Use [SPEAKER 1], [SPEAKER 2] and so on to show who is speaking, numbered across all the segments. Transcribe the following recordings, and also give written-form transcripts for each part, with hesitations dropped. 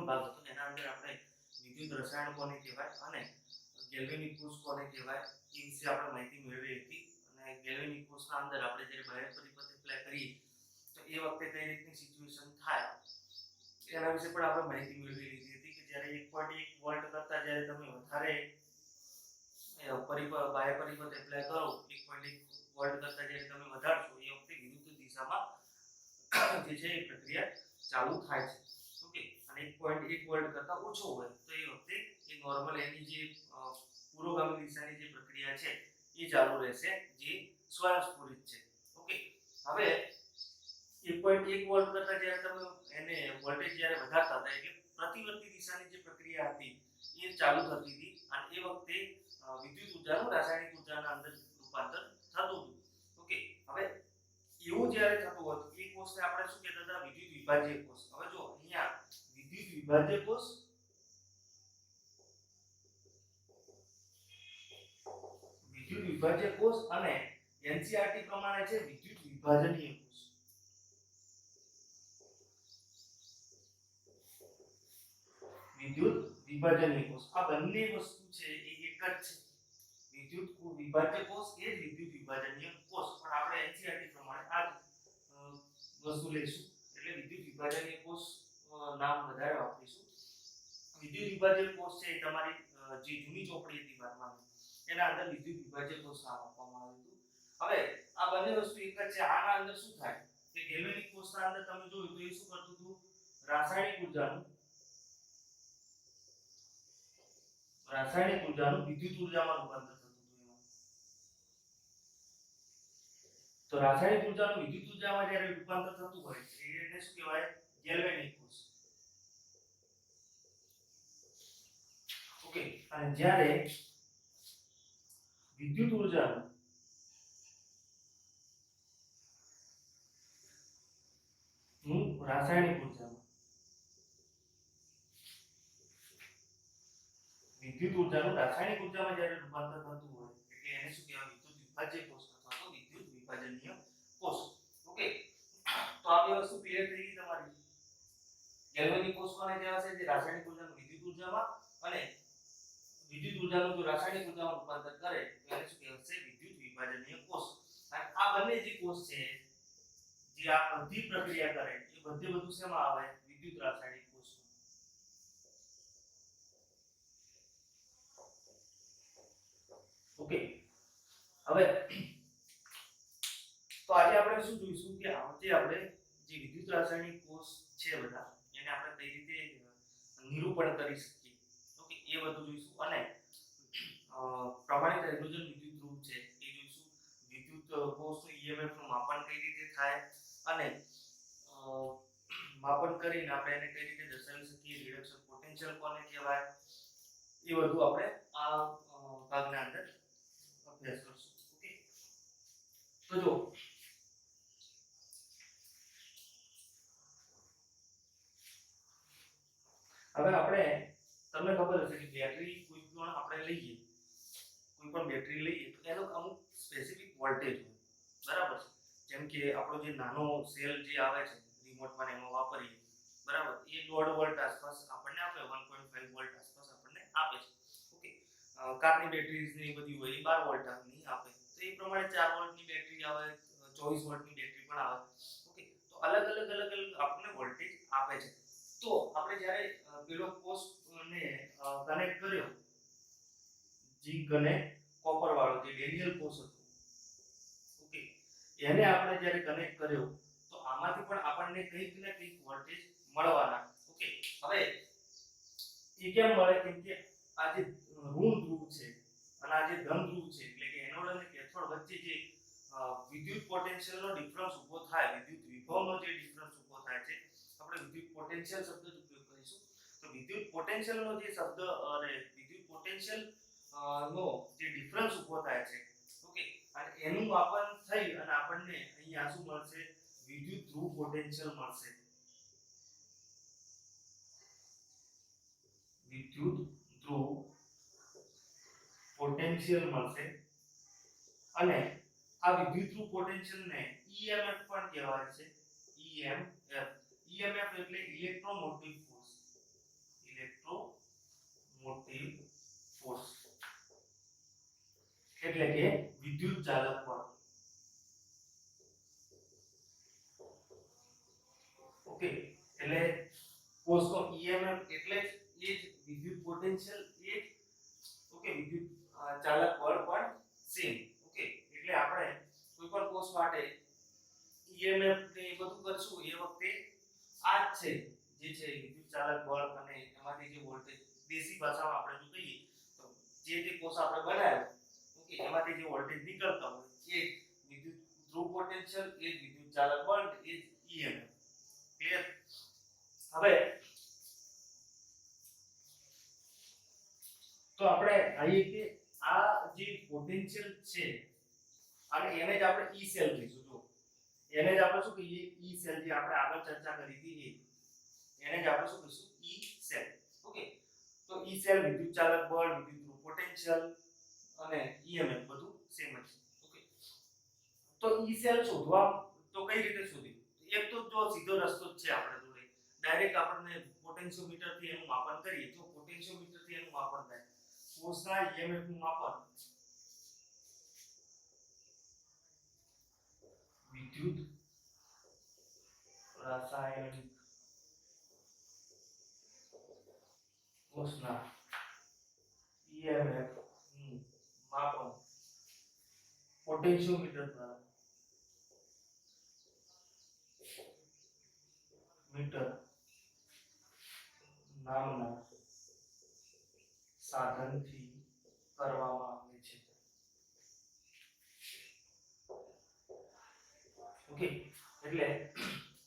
[SPEAKER 1] ભાગ હતો એના અંદર આપણે વિદ્યુત રસાયણ કોને કહેવાય અને ગેલ્વેનિક કોષ કોને કહેવાય એ વિશે આપણે માહિતી મેળવી હતી. અને ગેલ્વેનિક કોષના અંદર આપણે જ્યારે બાહ્ય પરિપથ એપ્લાય કરીએ તો એ વખતે કઈ રીતની સિચ્યુએશન થાય એના વિશે પણ આપણે માહિતી મેળવી લીધી હતી કે જ્યારે 1.1 વોલ્ટ કરતા જ્યારે તમે વધારે બાહ્ય પરિપથ એપ્લાય કરો 1.1 વોલ્ટ કરતા જ્યારે તમે વધારશો એ વખતે વિરુદ્ધ દિશામાં જે છે એ પ્રક્રિયા ચાલુ થાય છે. ઓકે, અને 1.1 વોલ્ટ કરતા ઓછો હોય તો એ વખતે એ નોર્મલ એની જે પુરોગામી દિશાની જે પ્રક્રિયા છે એ ચાલુ રહેશે જે સ્વયંસ્ફુરિત છે. ઓકે, હવે 1.1 વોલ્ટ કરતા જ્યારે તમે એને વોલ્ટેજ જ્યારે વધારતા હતા એટલે પ્રતિવર્તી દિશાની જે પ્રક્રિયા હતી એ ચાલુ થતી હતી અને એ વખતે વિદ્યુત ઉર્જાનું રાસાયણિક ઉર્જાના અંદર રૂપાંતર થતું હતું. ઓકે, હવે એવું જ્યારે થતું હતું એ કોષને આપણે શું કહેતા હતા? વિદ્યુત વિભાજ્ય કોષ. હવે જો અહીંયા વિદ્યુત વિભાજ્ય કોષ અને એનસીઆરટી પ્રમાણે છે વિદ્યુત વિભાજનીય કોષ. વિદ્યુત વિભાજનીય કોષ આ બંને વસ્તુ છે એ એક જ છે. વિદ્યુત વિભાજ્ય કોષ એ જ વિદ્યુત વિભાજનીય કોષ, પણ આપણે એનસીઆરટી પ્રમાણે આ વસ્તુ લઈશું એટલે વિદ્યુત વિભાજનીય કોષ નામ વધારે વાપરીશું. વિદ્યુત વિભાજ્ય કોષ છે એ તમારી જે જૂની ચોપડી હતી 12મા એના અંદર વિદ્યુત વિભાજ્ય કોષ નામ આપવામાં આવ્યું હતું. હવે આ બંને વસ્તુ એક જ છે. આના અંદર શું થાય કે ગેલ્વેનિક કોષના અંદર તમે જોયું તો એ શું કરતું હતું? રાસાયણિક ઉર્જાનું વિદ્યુત ઉર્જામાં રૂપાંતર થતું હતું એમાં. તો રાસાયણિક ઉર્જાનું વિદ્યુત ઉર્જામાં જ્યારે રૂપાંતર થતું હોય એને શું કહેવાય? ગેલ્વેનિક કોષ. ઓકે, અને જ્યારે વિદ્યુત ઉર્જાનું રાસાયણિક ઉર્જામાં જ્યારે રૂપાંતર થતું હોય એટલે એને શું કહેવાય? વિદ્યુત વિભાજ્ય કોષ અથવા તો વિદ્યુત વિભાજનીય કોષ. ઓકે, તો આ બે વસ્તુ ક્લિયર થઈ ગઈ તમારી. ગેલ્વેનિક કોષ કોને કહેવાય છે? જે રાસાયણિક ઉર્જાનું વિદ્યુત ઉર્જામાં અને વિદ્યુત ઉર્જાનું જો રાસાયણિક ઉર્જામાં રૂપાંતર કરે તો એને શું કહેવાય? વિદ્યુત વિભાજનીય કોષ. અને આ બંને જે કોષ છે જે આ બધી પ્રક્રિયા કરે એ બધું શેમાં આવે? વિદ્યુત રાસાયણિક કોષમાં. ઓકે, હવે તો આજે આપણે શું જોઈશું કે આપણે જે વિદ્યુત રાસાયણિક કોષ છે બધા એને આપણે કઈ રીતે નિરૂપણ કરી શકીએ. ઓકે, એ બધું જોઈશું. અને પ્રમાણિત હાઇડ્રોજન વિદ્યુત રૂપ છે એ જોઈશું. વિદ્યુત કોષનું ઈએમએફ નું માપન કઈ રીતે થાય અને માપન કરીને આપણે એને કઈ રીતે દર્શાવી શકીએ, રિડક્શન પોટેન્શિયલ કોને કહેવાય, એ બધું આપણે આ ભાગના અંદર અભ્યાસ કરશું. ઓકે, તો જો હવે આપણે તમને ખબર હશે કે બેટરી કોઈ પણ બેટરી લઈએ તો એનો અમુક સ્પેસિફિક વોલ્ટેજ હોય, બરાબર છે? જેમ કે આપણો જે નાનો સેલ જે આવે છે રિમોટમાં એમાં વાપરીએ, બરાબર, એ 1.5 વોલ્ટ આસપાસ આપણને આપે, 1.5 વોલ્ટ આસપાસ આપણને આપે છે. ઓકે, કારની બેટરીઝ ને બધી હોય એ 12 વોલ્ટ ની આપે, તો એ પ્રમાણે 4 વોલ્ટની બેટરી આવે, 24 વોલ્ટની બેટરી પણ આવે. ઓકે, તો અલગ અલગ આપણને વોલ્ટેજ આપે છે. તો આપણે જ્યારે પેલો કોષ ને કનેક્ટ કર્યો, ઝીંક અને કોપર વાળો જે રેડિયલ કોષ હતો, ઓકે, એને આપણે જ્યારે કનેક્ટ કર્યો તો આમાંથી પણ આપણને કંઈક ને કંઈક વોલ્ટેજ મળવાના. ઓકે, હવે એ કેમ મળે? કેમ કે આ જે ઋણ ધ્રુવ છે અને આ જે ધન ધ્રુવ છે એટલે કે એનોડ અને કેથોડ વચ્ચે જે વિદ્યુત પોટેન્શિયલનો ડિફરન્સ ઊભો થાય, વિદ્યુત વિભવનો જે ડિફરન્સ ઊભો થાય છે, આપણે વિદ્યુત પોટેન્શિયલ શબ્દ જ ઉપયોગ કરીશું. તો વિદ્યુત પોટેન્શિયલનો જે શબ્દ અને વિદ્યુત પોટેન્શિયલ નો જે ડિફરન્સ ઊભો થાય છે, ઓકે, અને એનું માપન થઈ અને આપણને અહીંયા શું મળશે? વિદ્યુત ધ્રુવ પોટેન્શિયલ મળશે. વિદ્યુત ધ્રુવ પોટેન્શિયલ મળશે. અને આ વિદ્યુત ધ્રુવ પોટેન્શિયલને EMF પણ કહેવાય છે. EMF એટલે ઇલેક્ટ્રોમોટિવ ફોર્સ. એટલે કે વિદ્યુત ચાલક બળ. ઓકે, એટલે કોષનો EMF એટલે જ એ જ વિદ્યુત પોટેન્શિયલ એ જ. ઓકે, વિદ્યુત ચાલક બળ પણ સેમ. ઓકે, એટલે આપણે કોઈ પણ કોષ માટે EMF ને એ બધું કરશું એ વખતે આ જ છે જે છે વિદ્યુત ચાલક બળ અને એમાંથી જે વોલ્ટેજ દેશી ભાષામાં આપણે જો કહીએ તો જે કોષ આપણે બનાવ્યો, ઓકે, એમાંથી જે વોલ્ટેજ નીકળતા હોય એ વિદ્યુત ધ્રુવ પોટેન્શિયલ એ વિદ્યુત ચાલક બળ એ EMF. ક્લિયર? હવે તો આપણે આઈએ કે આ જે પોટેન્શિયલ છે અને એને જ આપણે E સેલ કહીશું. જો એને જ આપણે શું કહીએ? E સેલ, જે આપણે આગળ ચર્ચા કરી હતી એને જ આપણે શું કહીશું? E cell. ઓકે, તો E સેલ વિદ્યુત ચાલક બળ, વિદ્યુત ધ્રુવ પોટેન્શિયલ અને EMF બધું સેમ જ છે. ઓકે, તો E સેલ શોધવા તો કઈ રીતે શોધી? એક તો જો સીધો રસ્તો જ છે આપણે જોડે, ડાયરેક્ટ આપણને પોટેન્શિયોમીટર થી એનું માપન કરીએ. જો પોટેન્શિયોમીટર થી એનું માપન થાય, કોષના EMF નું માપન વિદ્યુત રાસાયણિક કોષના EMF નું માપન પોટેન્શિયોમીટર દ્વારા મીટર નામના સાધનથી કરવામાં આવે છે. ઓકે, એટલે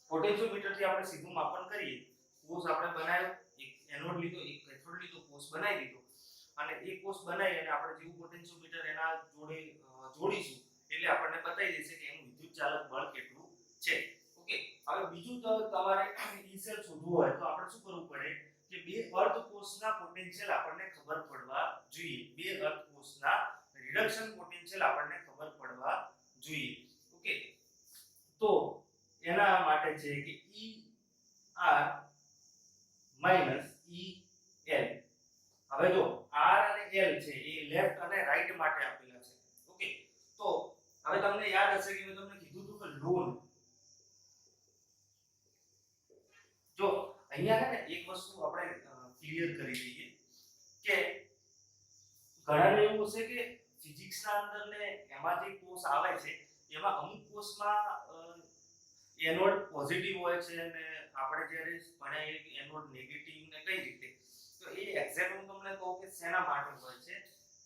[SPEAKER 1] પોટેન્શિયોમીટર થી આપણે સીધું માપન કરીએ. કોષ આપણે બનાવ્યો, એક એનોડ લીધો, એક કેથોડ લીધો, કોષ બનાવી દીધો અને એક કોષ બનાવી અને આપણે જેવું પોટેન્શિયોમીટર એના જોડે જોડીશું એટલે આપણને બતાવી દેશે કે એનું વિદ્યુત ચાલક બળ કેટલું છે. ઓકે, હવે બીજું તો તમારે E સેલ શોધવું હોય તો આપણે શું કરવું પડે કે બે અર્ધ કોષના પોટેન્શિયલ આપણને ખબર પડવા જોઈએ. બે અર્ધ કોષના રિડક્શન પોટેન્શિયલ આપણને ખબર પડવા જોઈએ. ઓકે, તો એના માટે છે કે ER EL. હવે જો R અને L છે એ લેફ્ટ અને રાઈટ માટે આપેલા છે. ઓકે, તો હવે તમને યાદ હશે કે મેં તમને કીધું હતું કે લોન. જો અહીંયા છે ને એક વસ્તુ આપણે ક્લિયર કરી દઈએ કે ઘણાને એવું હશે કે ફિઝિક્સના અંદર ને એમાં જે કોષ આવે છે એમાં અમુક કોષમાં એનોડ પોઝિટિવ હોય છે અને આપણે જ્યારે ભણાવીએ કે એનોડ નેગેટિવ ને કઈ રીતે, તો એ એક્ઝેક્ટ હું તમને કહું કે શેના માટે હોય છે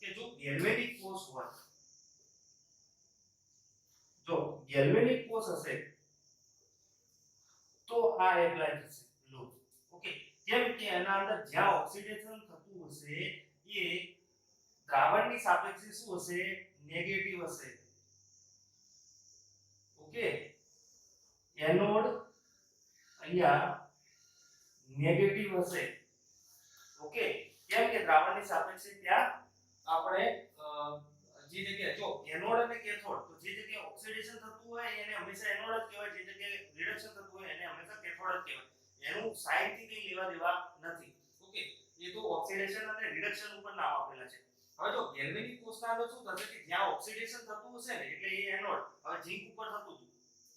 [SPEAKER 1] કે જો ગેલ્વેનિક કોષ હોય, જો ગેલ્વેનિક કોષ હશે તો આ એપ્લાય થશે લો. ઓકે, કેમ કે એના અંદર જ્યાં ઓક્સિડેશન થતું હશે એ દ્રાવણની સાપેક્ષે શું હશે? નેગેટિવ હશે. ઓકે, એનોડ અહીંયા નેગેટિવ હશે. ઓકે, કેમ કે દ્રાવણની સાપેક્ષે ત્યાં આપણે જે જગ્યાએ જો એનોડ અને કેથોડ, તો જે જગ્યાએ ઓક્સિડેશન થતું હોય એને હંમેશા એનોડ જ કહેવાય, જે જગ્યાએ રિડક્શન થતું હોય એને હંમેશા કેથોડ જ કહેવાય. એનું સાઇન થી કઈ લેવા દેવા નથી. ઓકે, એ તો ઓક્સિડેશન અને રિડક્શન ઉપર નામ આપેલા છે. હવે જો ગેલ્વેનિક કોષના અંદર શું થશે કે જ્યાં ઓક્સિડેશન થતું હશે ને એટલે એ એનોડ. હવે ઝિંક ઉપર થતું હતું.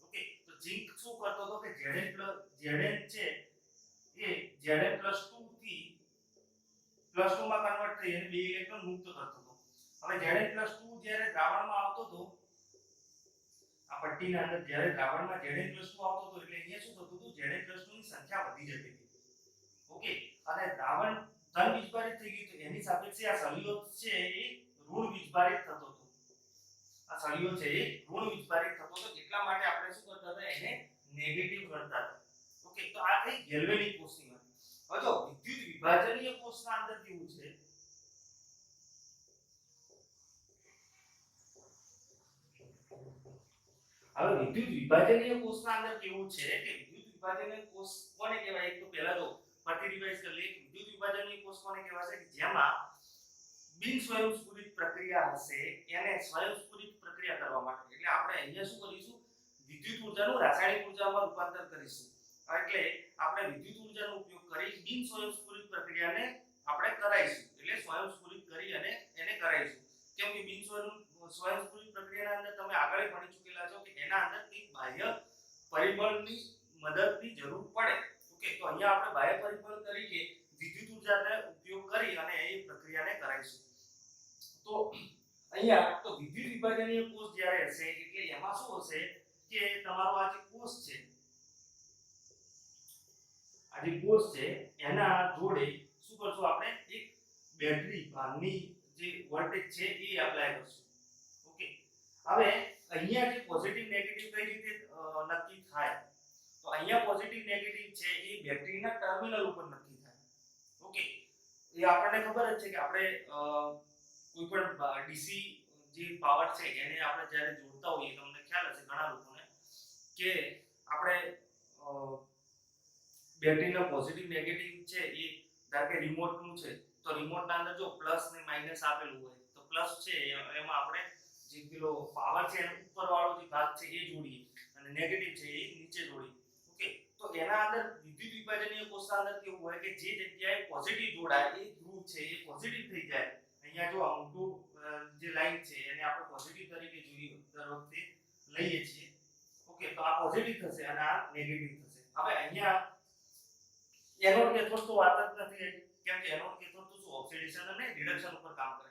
[SPEAKER 1] ઓકે, તો ઝિંક શું કરતો હતો કે Zn છે એ Zn+2 થી +2 માં કન્વર્ટ થઈ અને બે ઇલેક્ટ્રોન મુક્ત કરતો હતો. હવે Zn+2 જ્યારે દ્રાવણમાં આવતો હતો, આ પટ્ટીના અંદર જ્યારે દ્રાવણમાં Zn+2 આવતો હતો એટલે અહીંયા શું થતું હતું? Zn+2 ની સંખ્યા વધી જતી હતી. ઓકે, અને દ્રાવણ ધન વીજભારિત થઈ ગયું તો એની સાપેક્ષે આ સળિયો છે એ ઋણ વીજભારિત થતો હતો. આ સળિયો છે એ ઋણ વીજભારિત થતો હતો, એટલા માટે આપણે શું કરતા હતા? એને નેગેટિવ ગણતા હતા. ઓકે, તો આ થઈ ગેલ્વેનિક કોષની વાત. હવે જો વિદ્યુત વિભાજનીય કોષના અંદર કેવું છે? હવે વિદ્યુત વિભાજનીય કોષના અંદર કેવું છે કે વિદ્યુત વિભાજનીય કોષ કોને કહેવાય? એક તો પહેલા જો ફરીથી રિવાઇઝ કરી લઈએ. વિદ્યુત વિભાજનીય કોષ કોને કહેવાય કે જેમાં બિન સ્વયંસ્ફુરિત પ્રક્રિયા હશે એને સ્વયંસ્ફુરિત પ્રક્રિયા કરવા માટે, એટલે આપણે અહીંયા શું કરીશું? વિદ્યુત ઉર્જાનું રાસાયણિક ઉર્જામાં રૂપાંતર કરીશું. એટલે આપણે વિદ્યુત ઉર્જાનો ઉપયોગ કરી બિન સ્વયંસ્ફુરિત પ્રક્રિયાને આપણે કરાઈશું, એટલે સ્વયંસ્ફુરિત કરી અને એને કરાઈશું. કેમ કે બિન તો અહીંયા તો વિદ્યુત વિભાજનીય કોષ જ્યારે હશે એટલે એમાં શું હશે કે તમારો આ જે કોષ છે, આ જે કોષ છે એના જોડે શું કરશું આપણે એક બેટરી ભાગની જે વોલ્ટેજ છે એ એપ્લાય કરશું. ઓકે, હવે અહીંયા જે પોઝિટિવ નેગેટિવ કઈ રીતે નક્કી થાય, તો અહીંયા પોઝિટિવ નેગેટિવ છે એ બેટરીના ટર્મિનલ ઉપર નક્કી થાય. ઓકે, એ આપણને ખબર જ છે કે આપણે કોઈ પણ ડીસી જે પાવર છે એને આપણે જ્યારે જોડતા હોઈએ, તમને ખ્યાલ હશે ઘણા લોકોને કે આપણે બેટરીનો પોઝિટિવ નેગેટિવ છે એ ધારો કે રિમોટનું છે તો રિમોટના અંદર જો પ્લસ ને માઈનસ આપેલું હોય તો પ્લસ છે એમાં આપણે જે પેલો પાવર છે એનો ઉપરવાળો જે ભાગ છે એ જોડીએ અને નેગેટિવ છે એ નીચે જોડીએ. ઓકે, તો એના અંદર વિદ્યુત વિભાજનીય કોષના અંદર કેવું હોય કે જે જગ્યાએ પોઝિટિવ જોડાય એ ધ્રુવ છે એ પોઝિટિવ થઈ જાય. અહીંયા જો આ મોટું જે લાઈન છે એને આપણે પોઝિટિવ તરીકે જોઈએ દર વખતે લઈએ છીએ. ઓકે, તો આ પોઝિટિવ થશે અને આ નેગેટિવ થશે. હવે અહીંયા એનોડ કેથોડ તો વાત જ નથી, કેમ કે એનોડ કેથોડ તો શું ઓક્સિડેશન અને રિડક્શન ઉપર કામ કરે.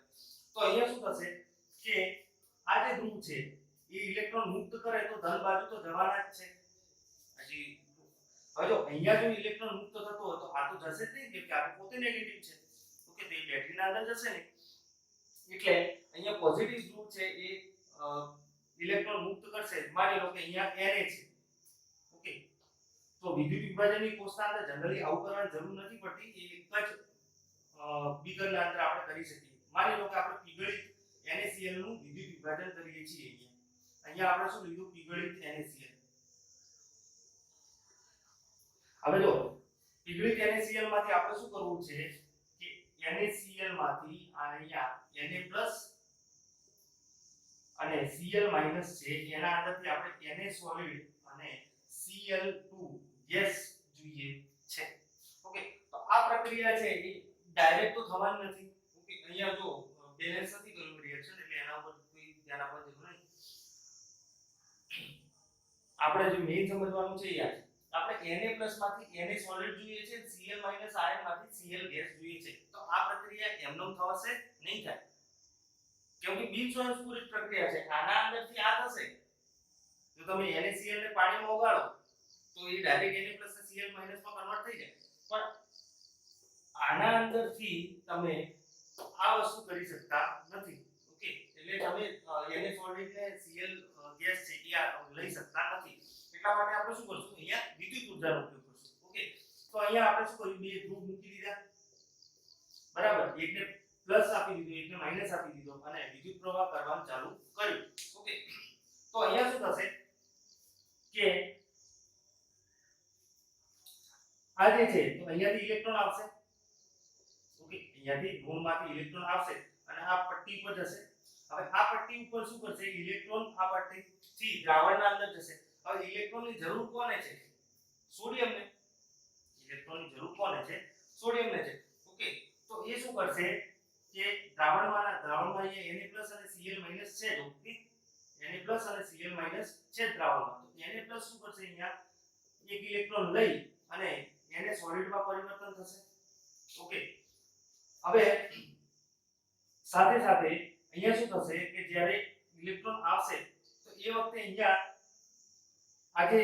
[SPEAKER 1] તો અહીંયા શું થશે કે આ જે ધ્રુવ છે એ ઇલેક્ટ્રોન મુક્ત કરે તો ધન બાજુ તો જવાના જ છે. હજી હવે જો અહીંયા જો ઇલેક્ટ્રોન મુક્ત થતો હોય તો આ તો જશે જ નહીં, કે આ પોતે નેગેટિવ છે. ઓકે, તો એ બેટરીના અંદર જશે ને એટલે અહીંયા પોઝિટિવ ધ્રુવ છે એ ઇલેક્ટ્રોન મુક્ત કરશે. માની લો કે અહીંયા Na છે. ઓકે, તો વિદ્યુત વિભાજનની કોષના અંદર જનરલી આવું કરવાની જરૂર નથી પડતી, એ એક જ બીકરના અંદર આપણે કરી શકીએ. માની લો કે આપણે પીગળિત NaCl નું વિદ્યુત વિભાજન કરીએ છીએ. અહીંયા આપણે શું લીધું, પીગળિત NaCl. હવે જો પીગળિત NaCl માંથી આપણે શું કરવું છે કે NaCl માંથી અહીંયા Na+ અને Cl- છે એના અંદરથી આપણે Na સોલિડ અને Cl2 ગેસ જોઈએ છે. ઓકે, તો આ પ્રક્રિયા છે એ ડાયરેક્ટ તો થવાની નથી. ઓકે, અહીંયા જો બેલેન્સ નથી કર્યું રિએક્શન એટલે એના ઉપર કોઈ ધ્યાન આપવા જેવું નહીં. આપણે જે મેઈન સમજવાનું છે યાર, આપણે Na+ માંથી Na સોલિડ જોઈએ છે, Cl- આયન માંથી Cl ગેસ જોઈએ છે. તો આ પ્રક્રિયા એમનેમ થશે નહીં થાય, કેમ કે બિન સ્વયંસ્ફુરિત પ્રક્રિયા છે. આના અંદરથી આ થશે, જો તમે NaCl ને પાણીમાં ઓગાળો તો એ ડાયરેક્ટ Na+ ને Cl- માં કન્વર્ટ થઈ જાય, પણ આના અંદરથી તમે આ વસ્તુ કરી શકતા નથી. ઓકે, એટલે તમે Na સોલિડ ને Cl ગેસ છે એ લઈ શકતા નથી. એટલા માટે આપણે શું કરશું, અહીંયા વિદ્યુત ઊર્જાનો ઉપયોગ કરશું. ઓકે, તો અહીંયા આપણે શું કર્યું, બે ધ્રુવ મૂકી દીધા, બરાબર, એકને પ્લસ આપી દીધો, એકને માઈનસ આપી દીધો અને વિદ્યુત પ્રવાહ કરવાનું ચાલુ કર્યું. ઓકે, તો અહીંયા શું થશે કે આ જે છે તો અહીંયાથી ઇલેક્ટ્રોન આવશે. ઓકે, અહીંયાથી ઋણમાંથી ઇલેક્ટ્રોન આવશે અને આ પટ્ટી પર જશે. હવે આ પટ્ટી ઉપર શું કરશે, ઇલેક્ટ્રોન આ પટ્ટીથી દ્રાવણના અંદર જશે. હવે ઇલેક્ટ્રોનની જરૂર કોને છે, સોડિયમને. ઇલેક્ટ્રોનની જરૂર કોને છે, સોડિયમને છે. ઓકે, તો એ શું કરશે કે દ્રાવણમાં અહીંયા Na+ અને Cl- છે, જો Na+ અને Cl- છે દ્રાવણમાં, તો Na+ શું કરશે, અહીંયા એક ઇલેક્ટ્રોન લઈ અને Na સોલિડમાં પરિવર્તન થશે. ઓકે, હવે સાથે સાથે અહીંયા શું થશે કે જ્યારે ઇલેક્ટ્રોન આવશે તો એ વખતે અહીંયા આ જે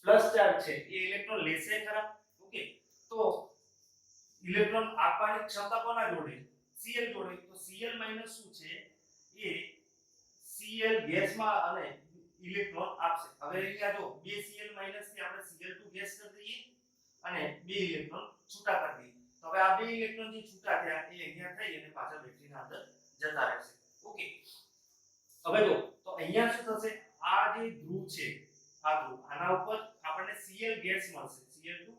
[SPEAKER 1] પ્લસ ચાર્જ છે એ ઇલેક્ટ્રોન લેશે ખરા. ઓકે, તો ઇલેક્ટ્રોન આપવાની ક્ષમતા કોના જોડે, Cl જોડે. તો Cl- શું છે એ Cl ગેસમાં અને ઇલેક્ટ્રોન આપશે. હવે અહીંયા જો બે Cl- થી આપણે Cl2 ગેસ કરી દઈએ અને બે ઇલેક્ટ્રોન છૂટા કરી દઈએ. તો હવે આ બે ઇલેક્ટ્રોન જે છૂટા થયા એ અહીંયા થઈ અને પાછા બેટરીના અંદર જતા રહેશે. ઓકે, હવે જો તો અહીંયા શું થશે, આ જે ધ્રુવ છે આ ધ્રુવ, આના ઉપર આપણને Cl ગેસ મળશે, Cl2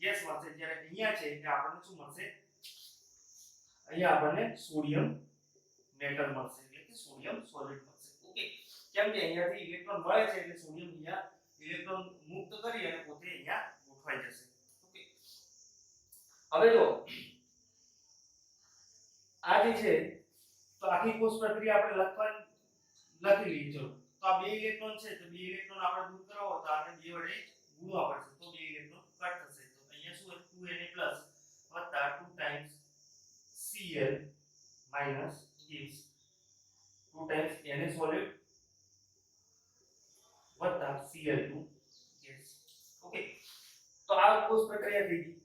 [SPEAKER 1] ગેસ મળશે. જ્યારે અહીંયા છે કે આપણને શું મળશે, અહીંયા આપણને સોડિયમ મેટલ મળશે, એટલે કે સોડિયમ સોલિડ મળશે. ઓકે, કેમ કે અહીંયાથી ઇલેક્ટ્રોન મળે છે એટલે સોડિયમ અહીંયા ઇલેક્ટ્રોન મુક્ત કરી અને પોતે અહીંયા ગોઠવાઈ જશે. ઓકે, હવે જો આ જે છે તો આખી કોષ પ્રક્રિયા આપણે લખી લઈએ. ચલો, તો આ બે ઇલેક્ટ્રોન છે તો બે ઇલેક્ટ્રોન આપણે દૂર કરાવો તો આને બે વડે ગુણવા પડશે તો બે ઇલેક્ટ્રોન કટ થશે. તો અહીંયા શું હોય, 2Na+ 2 ટાઈમ્સ Cl solid વત્તા Cl2 ગેસ. ઓકે, તો આ કોષ પ્રક્રિયા થઈ ગઈ.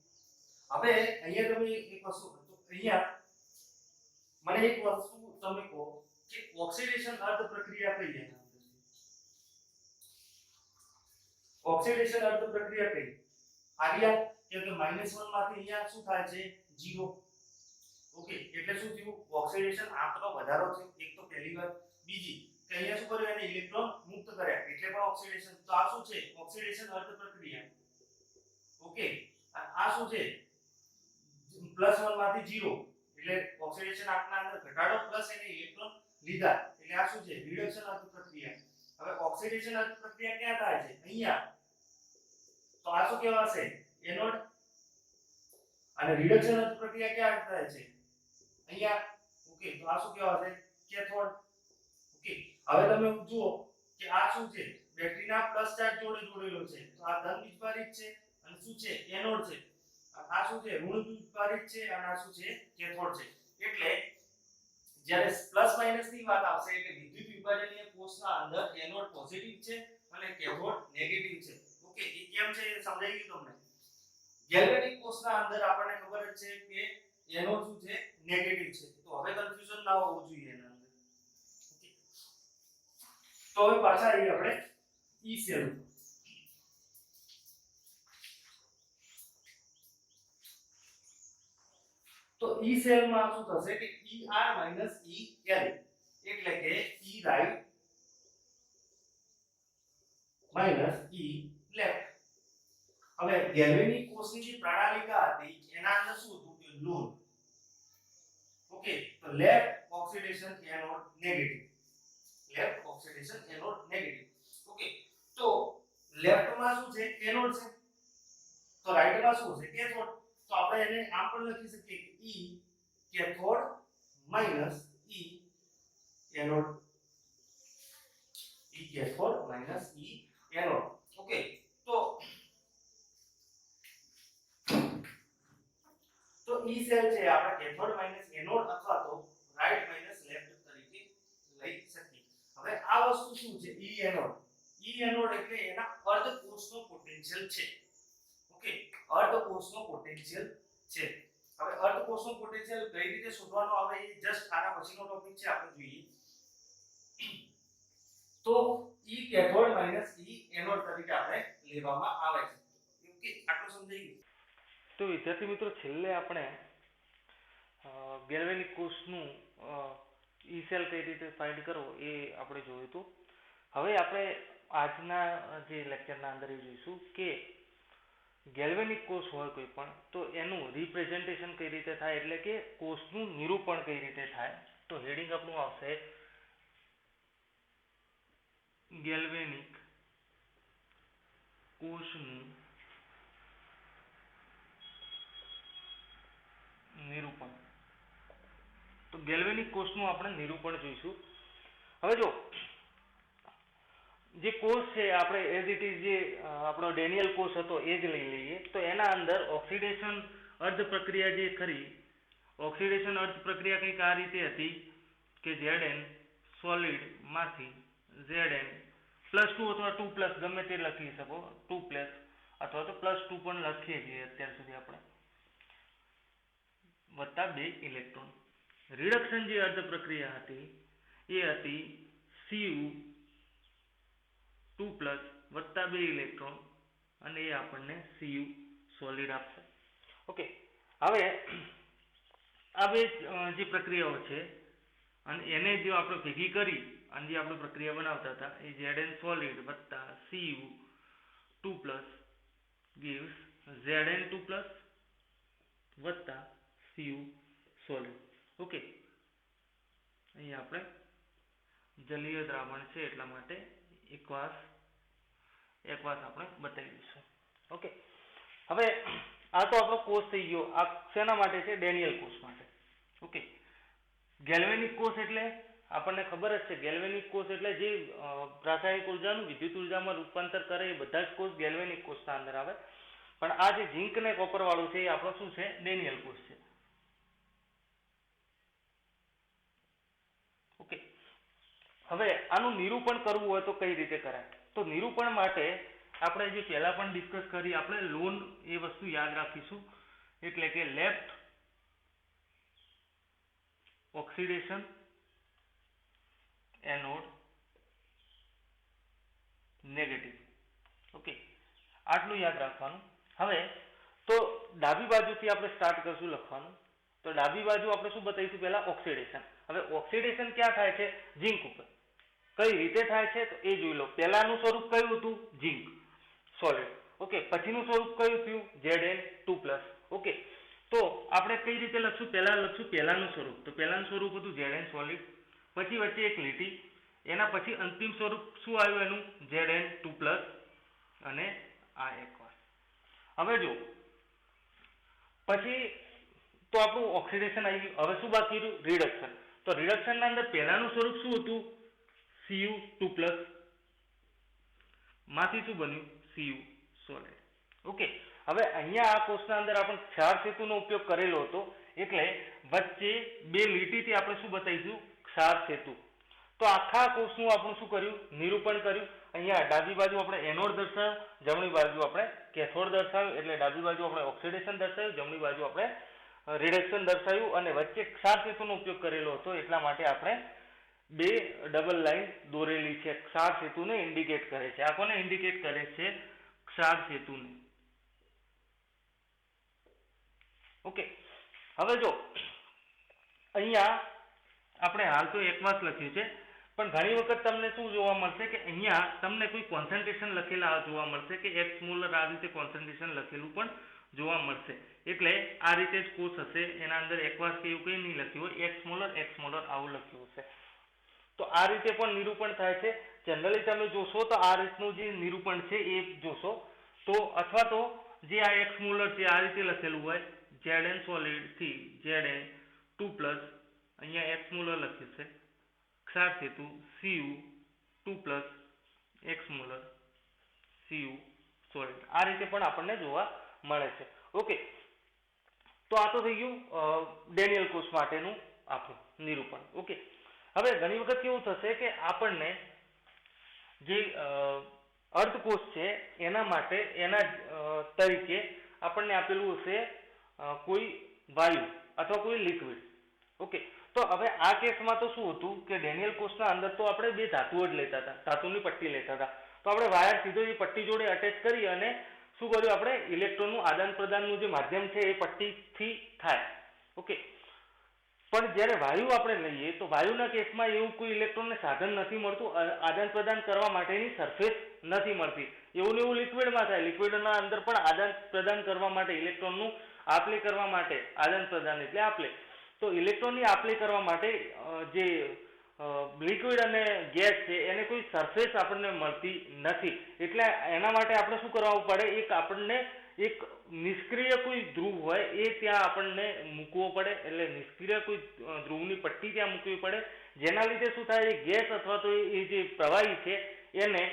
[SPEAKER 1] હવે અહીંયા તમે એક વસ્તુ, તો અહીંયા મને એક વસ્તુ તમે કહો કે ઓક્સિડેશન અર્ધ પ્રક્રિયા કઈ છે? ઓક્સિડેશન અર્ધ પ્રક્રિયા કઈ? આર્યા કે -1 માંથી અહીંયા શું થાય છે? 0. ઓકે, એટલે શું થયું? ઓક્સિડેશન આંકનો વધારો થયો. એક તો પહેલી વાત. બીજી કે અહીંયા શું કર્યું? એને ઇલેક્ટ્રોન મુક્ત કર્યા, એટલે પણ ઓક્સિડેશન. તો આ શું છે? ઓક્સિડેશન અર્ધ પ્રક્રિયા. ઓકે, આ શું છે? +1 માંથી 0, એટલે ઓક્સિડેશન આંકના અંદર ઘટાડો પ્લસ એને ઇલેક્ટ્રોન લીધા, એટલે આ શું છે? રિડક્શન અર્ધ પ્રક્રિયા. હવે ઓક્સિડેશન અર્ધ પ્રક્રિયા ક્યાં થાય છે? અહીંયા. તો આ શું કહેવાશે? એનોડ. અને રિડક્શન અર્ધ પ્રક્રિયા ક્યાં થાય છે? અહીંયા. ઓકે, તો આ શું કહેવાશે? કેથોડ. ઓકે, હવે તમે જુઓ કે આ શું છે? બેટરીના પ્લસ ચાર્જ જોડે જોડેલો છે, તો આ ધન વીજભારિત છે અને શું છે? એનોડ છે. આ શું છે? ઋણ વીજભારિત છે અને આ શું છે? કેથોડ છે. એટલે જ્યારે પ્લસ માઈનસ ની વાત આવશે એટલે વિદ્યુત વિભાજનીય કોષના અંદર એનોડ પોઝિટિવ છે અને કેથોડ નેગેટિવ છે. ઓકે, એ કેમ છે એ સમજાઈ ગયું તમને? ગેલ્વેનિક કોષના અંદર આપણને ખબર જ છે કે એનોડ શું છે? નેગેટિવ છે. તો હવે કન્ફ્યુઝન ના હોવું જોઈએ એના અંદર. ઓકે, તો હવે પાછા આવીએ આપણે ઈ સેલ. તો ઈ સેલ માં શું થશે કે ER - EL, એટલે કે E right - E left. હવે ગેલ્વેનિક કોષની જે પ્રણાલિકા હતી એના અંદર શું હતું કે લોન. ઓકે, તો left oxidation anode negative. Left oxidation anode negative. Okay, તો લેફ્ટ માં શું છે? એનોડ છે. તો રાઈટ માં શું છે? કેથોડ. તો આપણે એને આમ પણ લખી શકીએ કે E cathode minus E anode. E cathode minus E anode. Okay, તો E સેલ છે આપણે કેથોડ માઈનસ એનોડ અથવા તો રાઈટ માઈનસ લેફ્ટ તરીકે લઈ શકીએ. હવે આ વસ્તુ શું છે? E anode. E એનોડ એટલે એના અર્ધ કોષનો પોટેન્શિયલ છે. ઓકે, અર્ધ કોષનો પોટેન્શિયલ છે. હવે અર્ધ કોષનો પોટેન્શિયલ કઈ રીતે શોધવાનો આવે એ જસ્ટ આના પછીનો ટોપિક છે, આપણે જોઈએ. તો E cathode minus E anode તરીકે આપણે લેવામાં આવે છે. ઓકે, આટલું સમજાઈ ગયું?
[SPEAKER 2] તો વિદ્યાર્થી મિત્રો, છેલ્લે આપણે ગેલ્વેનિક કોષનું ઈ સેલ કઈ રીતે ફાઇન્ડ કરવો એ આપણે જોયું હતું. હવે આપણે આજના જે લેક્ચરના અંદર એ જોઈશું કે ગેલ્વેનિક કોષ હોય કોઈ પણ તો એનું રિપ્રેઝન્ટેશન કઈ રીતે થાય, એટલે કે કોષનું નિરૂપણ કઈ રીતે થાય. તો હેડિંગ આપણું આવશે ગેલ્વેનિક કોષનું નિરૂપણ. તો ગેલ્વેનિક કોષનું આપણે નિરૂપણ જોઈશું. હવે જો જે કોષ છે આપણે એઝ ઇટ ઇઝ જે આપણો ડેનિયલ કોષ હતો એ જ લઈ લઈએ. તો એના અંદર ઓક્સિડેશન અર્ધ પ્રક્રિયા જે ખરી, ઓક્સિડેશન અર્ધ પ્રક્રિયા કંઈક આ રીતે હતી કે Zn સોલિડ માંથી Zn +2 અથવા 2+ ગમે તે લખી શકો, 2+ અથવા તો +2 પણ લખીએ છીએ અત્યાર સુધી આપણે, વત્તા 2 ઇલેક્ટ્રોન. રિડક્શન જે અર્ધ પ્રક્રિયા હતી એ હતી Cu 2+ વત્તા 2 ઇલેક્ટ્રોન અને એ આપણને Cu સોલિડ આપશે. ઓકે, હવે આ બે જે પ્રક્રિયાઓ છે અને એને જો આપણે ભેગી કરી અને જે આપણે પ્રક્રિયા બનાવતા હતા એ Zn સોલિડ વત્તા Cu 2+ gives Zn2+ વત્તા Cu સોલિડ. ઓકે, અહીંયા આપણે જલીય દ્રાવણ છે એટલા માટે એકવાસ આપણે બતાવી દઈશું. ઓકે, હવે આ તો આપણો કોષ થઈ ગયો. આ શેના માટે છે? ડેનિયલ કોષ માટે. ઓકે, ગેલ્વેનિક કોષ એટલે આપણને ખબર જ છે, ગેલ્વેનિક કોષ એટલે જે રાસાયણિક ઉર્જાનું વિદ્યુત ઉર્જામાં રૂપાંતર કરે એ બધા જ કોષ ગેલ્વેનિક કોષના અંદર આવે. પણ આ જે ઝીંક ને કોપર વાળું છે એ આપણો શું છે? ડેનિયલ કોષ છે. ઓકે, હવે આનું નિરૂપણ કરવું હોય તો કઈ રીતે કરાય? તો નિરૂપણ માટે આપણે જે પહેલા પણ ડિસ્કસ કરી, આપણે લોન એ વસ્તુ યાદ રાખીશું. એટલે કે left oxidation anode negative. Okay, આટલું યાદ રાખવાનું. હવે તો ડાબી બાજુથી આપણે સ્ટાર્ટ કરશું લખવાનું. તો ડાબી બાજુ આપણે શું બતાવીશું? પહેલા ઓક્સિડેશન. હવે ઓક્સિડેશન ક્યાં થાય છે? ઝીંક ઉપર. કઈ રીતે થાય છે તો એ જોઈ લો. પહેલાનું સ્વરૂપ કયું હતું? ઝીંક સોલિડ. ઓકે, પછીનું સ્વરૂપ કયું થયું? Zn2+. ઓકે, તો આપણે કઈ રીતે લખશું? પહેલા લખશું પહેલાનું સ્વરૂપ. તો પહેલાનું સ્વરૂપ હતું Zn સોલિડ, પછી વચ્ચે એક લીટી, એના પછી અંતિમ સ્વરૂપ શું આવ્યું એનું? Zn2+, અને આ એકવાર. હવે જો પછી તો આપણું ઓક્સિડેશન આવી ગયું. હવે શું બાકી રહ્યું? રિડક્શન. તો રિડક્શનના અંદર પહેલાનું સ્વરૂપ શું હતું? Cu2+, માંથી શું બન્યું? Cu solid. ઓકે, હવે અહીંયા આ કોર્સના અંદર આપણે ક્ષાર સેતુનો ઉપયોગ કરેલો હતો, એટલે વચ્ચે બે લીટીથી આપણે શું બતાવીશું? ક્ષાર સેતુ. તો આખા કોર્સનું આપણું શું કર્યું? નિરૂપણ કર્યું. અહીંયા ડાબી બાજુ આપણે એનોડ દર્શાવ્યું, જમણી બાજુ આપણે કેથોડ દર્શાવ્યું. એટલે ડાબી બાજુ આપણે ઓક્સિડેશન દર્શાવ્યું, જમણી બાજુ આપણે રિડક્શન દર્શાવ્યું, અને વચ્ચે ક્ષાર સેતુનો ઉપયોગ કરેલો હતો. એટલા માટે આપણે બે ડબલ લાઈન દોરેલી છે. ક્ષાર સેતુને ઇન્ડિકેટ કરે છે. આ કોને ઇન્ડિકેટ કરે છે? ક્ષાર સેતુને. ઓકે, હવે જો અહીંયા આપણે હાલ તો એકમાં જ લખ્યું છે, પણ ઘણી વખત તમને શું જોવા મળશે કે અહીંયા તમને કોઈ કોન્સન્ટ્રેશન લખેલા જોવા મળશે, કે એક્સ મોલર આ રીતે કોન્સન્ટ્રેશન લખેલું પણ જોવા મળશે. એટલે આ રીતે જ કોર્સ હશે, એના અંદર એકવાસ કે એવું કંઈ નહીં લખ્યું હોય, એક્સ મોલર આવું લખ્યું હશે. તો આ રીતે પણ નિરૂપણ થાય છે. જનરલી તમે જોશો તો આ રીતનું જે નિરૂપણ છે એ જોશો. તો અથવા તો જે આ એક્સ મોલર છે આ રીતે લખેલું હોય, Zn સોલિડ થી Zn2+, અહીંયા એક્સ મોલર લખ્યું છે, ક્ષાર સેતુ Cu2+, x molar Cu solid. આ રીતે પણ આપણને જોવા મળે છે. ઓકે, તો આ તો થઈ ગયું ડેનિયલ કોષ માટેનું આપણું નિરૂપણ. ઓકે, હવે ઘણી વખત કેવું થશે કે આપણને જે અર્ધકોષ છે એના માટે એના તરીકે આપણને આપેલું હશે કોઈ વાયુ અથવા કોઈ લિક્વિડ. ઓકે, તો હવે આ કેસમાં તો શું હતું કે ડેનિયલ કોષના અંદર તો આપણે બે ધાતુઓ જ લેતા હતા, ધાતુની પટ્ટી લેતા હતા. તો આપણે વાયર સીધો એ પટ્ટી જોડે અટેચ કરી અને શું કર્યું? આપણે ઇલેક્ટ્રોનનું આદાન પ્રદાનનું જે માધ્યમ છે એ પટ્ટીથી થાય. ઓકે, પણ જ્યારે વાયુ આપણે લઈએ તો વાયુના કેસમાં એવું કોઈ ઇલેક્ટ્રોનને સાધન નથી મળતું, આદાન પ્રદાન કરવા માટેની સરફેસ નથી મળતી. એવું ને એવું લિક્વિડમાં થાય. લિક્વિડના અંદર પણ આદાન પ્રદાન કરવા માટે, ઇલેક્ટ્રોનનું આપલે કરવા માટે, આદાન પ્રદાન એટલે આપલે, તો ઇલેક્ટ્રોનની આપલે કરવા માટે જે લિક્વિડ અને ગેસ છે એને કોઈ સરફેસ આપણને મળતી નથી. એટલે એના માટે આપણે શું કરવું પડે? એક આપણને એક નિષ્ક્રિય કોઈ ધ્રુવ હોય એ ત્યાં આપણને મૂકવો પડે. એટલે નિષ્ક્રિય કોઈ ધ્રુવની પટ્ટી ત્યાં મૂકવી પડે, જેના લીધે શું થાય? એ ગેસ અથવા તો એ જે પ્રવાહી છે એને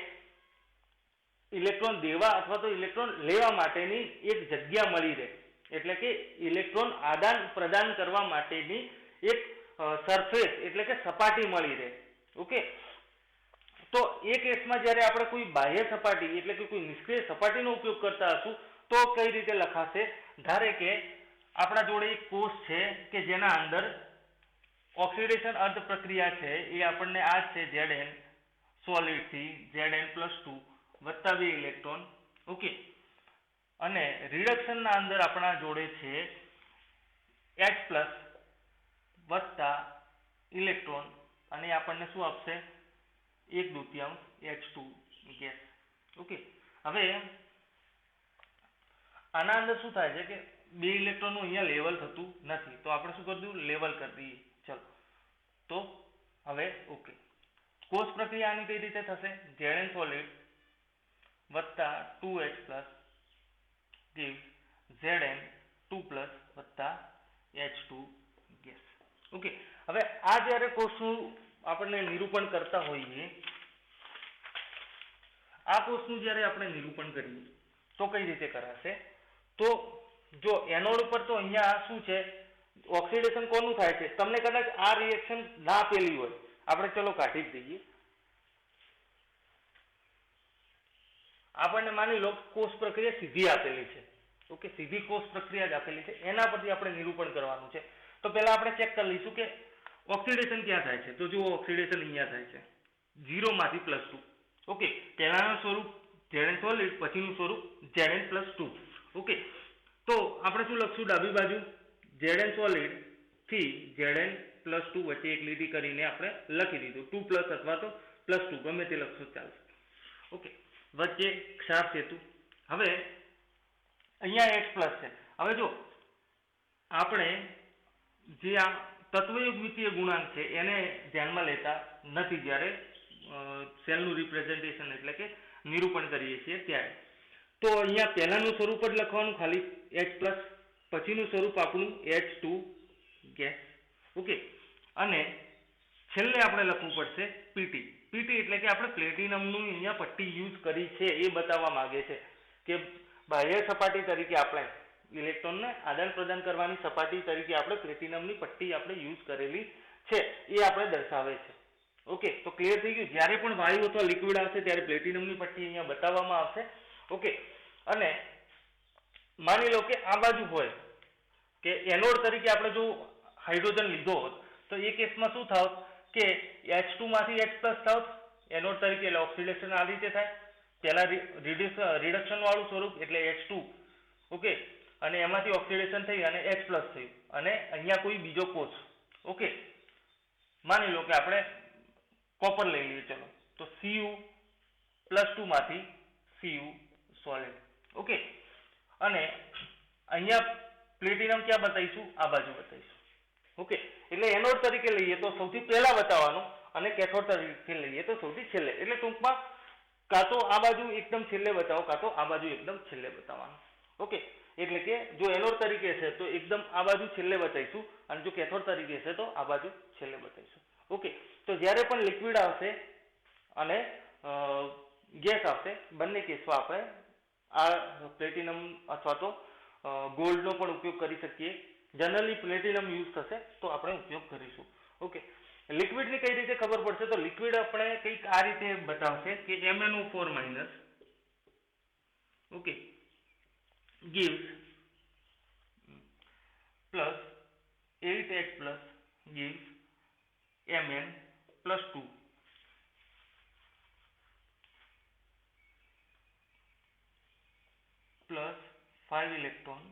[SPEAKER 2] ઇલેક્ટ્રોન દેવા અથવા તો ઇલેક્ટ્રોન લેવા માટેની એક જગ્યા મળી રહે. એટલે કે ઇલેક્ટ્રોન આદાન પ્રદાન કરવા માટેની એક સરફેસ એટલે કે સપાટી મળી રહે. ઓકે, તો એ કેસમાં જ્યારે આપણે કોઈ બાહ્ય સપાટી એટલે કે કોઈ નિષ્ક્રિય સપાટીનો ઉપયોગ કરતા હશું તો કઈ રીતે લખાશે? ધારે કે આપણા જોડે એક કોષ છે કે જેના અંદર ઓક્સિડેશન અર્ધ પ્રક્રિયા છે, એ આપણને આ જ છે Zn સોલિડ થી Zn+2 વત્તા 2 ઇલેક્ટ્રોન. ઓકે, અને રિડક્શનના અંદર આપણા જોડે છે H+ વત્તા ઇલેક્ટ્રોન, અને આપણને શું આપશે? 1/2 H2 ગેસ. ઓકે, હવે આના અંદર શું થાય છે કે 2 ઇલેક્ટ્રોનનું અહીંયા લેવલ થતું નથી, તો આપણે શું કરી દઉં? લેવલ કરી દઈએ. ચલો, તો હવે ઓકે, કોષ પ્રક્રિયા આની કઈ રીતે થશે? Zn સોલિડ વત્તા 2H+ gives Zn2+ વત્તા H2 ગેસ. ઓકે, હવે આ જ્યારે કોષનું આપણને નિરૂપણ કરતા હોઈએ, આ કોષનું જ્યારે આપણે નિરૂપણ કરીએ તો કઈ રીતે કરાશે? તો જો એનોડ ઉપર તો અહીંયા શું છે? ઓક્સિડેશન કોનું થાય છે? તમને કદાચ આ રિએક્શન ના આપેલી હોય આપણે ચલો કાઢી જ દઈએ. આપણને માની લો કોષ પ્રક્રિયા સીધી આપેલી છે. ઓકે, સીધી કોષ પ્રક્રિયા જ આપેલી છે, એના પરથી આપણે નિરૂપણ કરવાનું છે. તો પહેલા આપણે ચેક કરી લઈશું કે ઓક્સિડેશન ક્યાં થાય છે. તો જુઓ, ઓક્સિડેશન અહીંયા થાય છે 0 માંથી +2. ઓકે, પહેલાનું સ્વરૂપ Zn સોલિડ, પછીનું સ્વરૂપ Zn+2. ઓકે, તો આપણે શું લખશું? ડાબી બાજુ Zn સોલિડ થી Zn+2 વચ્ચે એક લીટી કરીને આપણે લખી દીધું. 2+ અથવા તો +2 ગમે તે લખશો ચાલશે. ઓકે, વચ્ચે ક્ષાર સેતુ. હવે અહીંયા H+ છે. હવે જો આપણે જે આ તત્વયુગ દ્વિતીય ગુણાંક છે એને ધ્યાનમાં લેતા નથી જ્યારે સેલનું રિપ્રેઝન્ટેશન એટલે કે નિરૂપણ કરીએ છીએ ત્યારે. તો અહીંયા પહેલાનું સ્વરૂપ જ લખવાનું ખાલી H+, પછીનું સ્વરૂપ આપણું H2 ગેસ. ઓકે, અને છેલ્લે આપણે લખવું પડશે PT. PT એટલે કે આપણે પ્લેટિનમનું અહીંયા પટ્ટી યુઝ કરી છે એ બતાવવા માંગે છે કે બાહ્ય સપાટી તરીકે આપણે ઇલેક્ટ્રોનને આદાન પ્રદાન કરવાની સપાટી તરીકે આપણે પ્લેટિનમની પટ્ટી આપણે યુઝ કરેલી છે એ આપણે દર્શાવે છે. ઓકે, તો ક્લિયર થઈ ગયું. જ્યારે પણ વાયુ અથવા લિક્વિડ આવશે ત્યારે પ્લેટિનમની પટ્ટી અહીંયા બતાવવામાં આવશે. ઓકે, અને માની લો કે આ બાજુ હોય કે એનોડ તરીકે આપણે જો હાઇડ્રોજન લીધો હોત તો એ કેસમાં શું થાત કે H2 માંથી H+ થાત એનોડ તરીકે, એટલે ઓક્સિડેશન આ રીતે થાય. પહેલા રિડક્શન વાળું સ્વરૂપ એટલે H2. ઓકે, અને એમાંથી ઓક્સિડેશન થઈ અને H+ થયું અને અહીંયા કોઈ બીજો કોષ. ઓકે, માની લો કે આપણે કોપર લઈ લઈએ. ચલો, તો Cu+2 માંથી Cu સોલિડ. ઓકે, અને અહીંયા પ્લેટિનમ ક્યાં બતાવીશું? આ બાજુ બતાવીશું. ઓકે, એટલે એનોડ તરીકે લઈએ તો સૌથી પહેલા બતાવવાનું અને કેથોડ તરીકે લઈએ તો સૌથી છેલ્લે. એટલે ટૂંકમાં કાં તો આ બાજુ એકદમ છેલ્લે બતાવો, કાં તો આ બાજુ એકદમ છેલ્લે બતાવવાનું. ઓકે, એટલે કે જો એનોડ તરીકે છે તો એકદમ આ બાજુ છેલ્લે બતાવીશું અને જો કેથોડ તરીકે છે તો આ બાજુ છેલ્લે બતાવીશું. ઓકે, તો જ્યારે પણ લિક્વિડ આવશે અને ગેસ આવશે બંને કેસમાં આપણે આ પ્લેટિનમ અથવા તો ગોલ્ડનો પણ ઉપયોગ કરી શકીએ. જનરલી પ્લેટિનમ યુઝ થશે તો આપણે ઉપયોગ કરીશું. ઓકે, લિક્વિડની કઈ રીતે ખબર પડશે? તો લિક્વિડ આપણે કંઈક આ રીતે બતાવશે કે MnO4- okay gives +8H+ gives Mn+2 +5 electron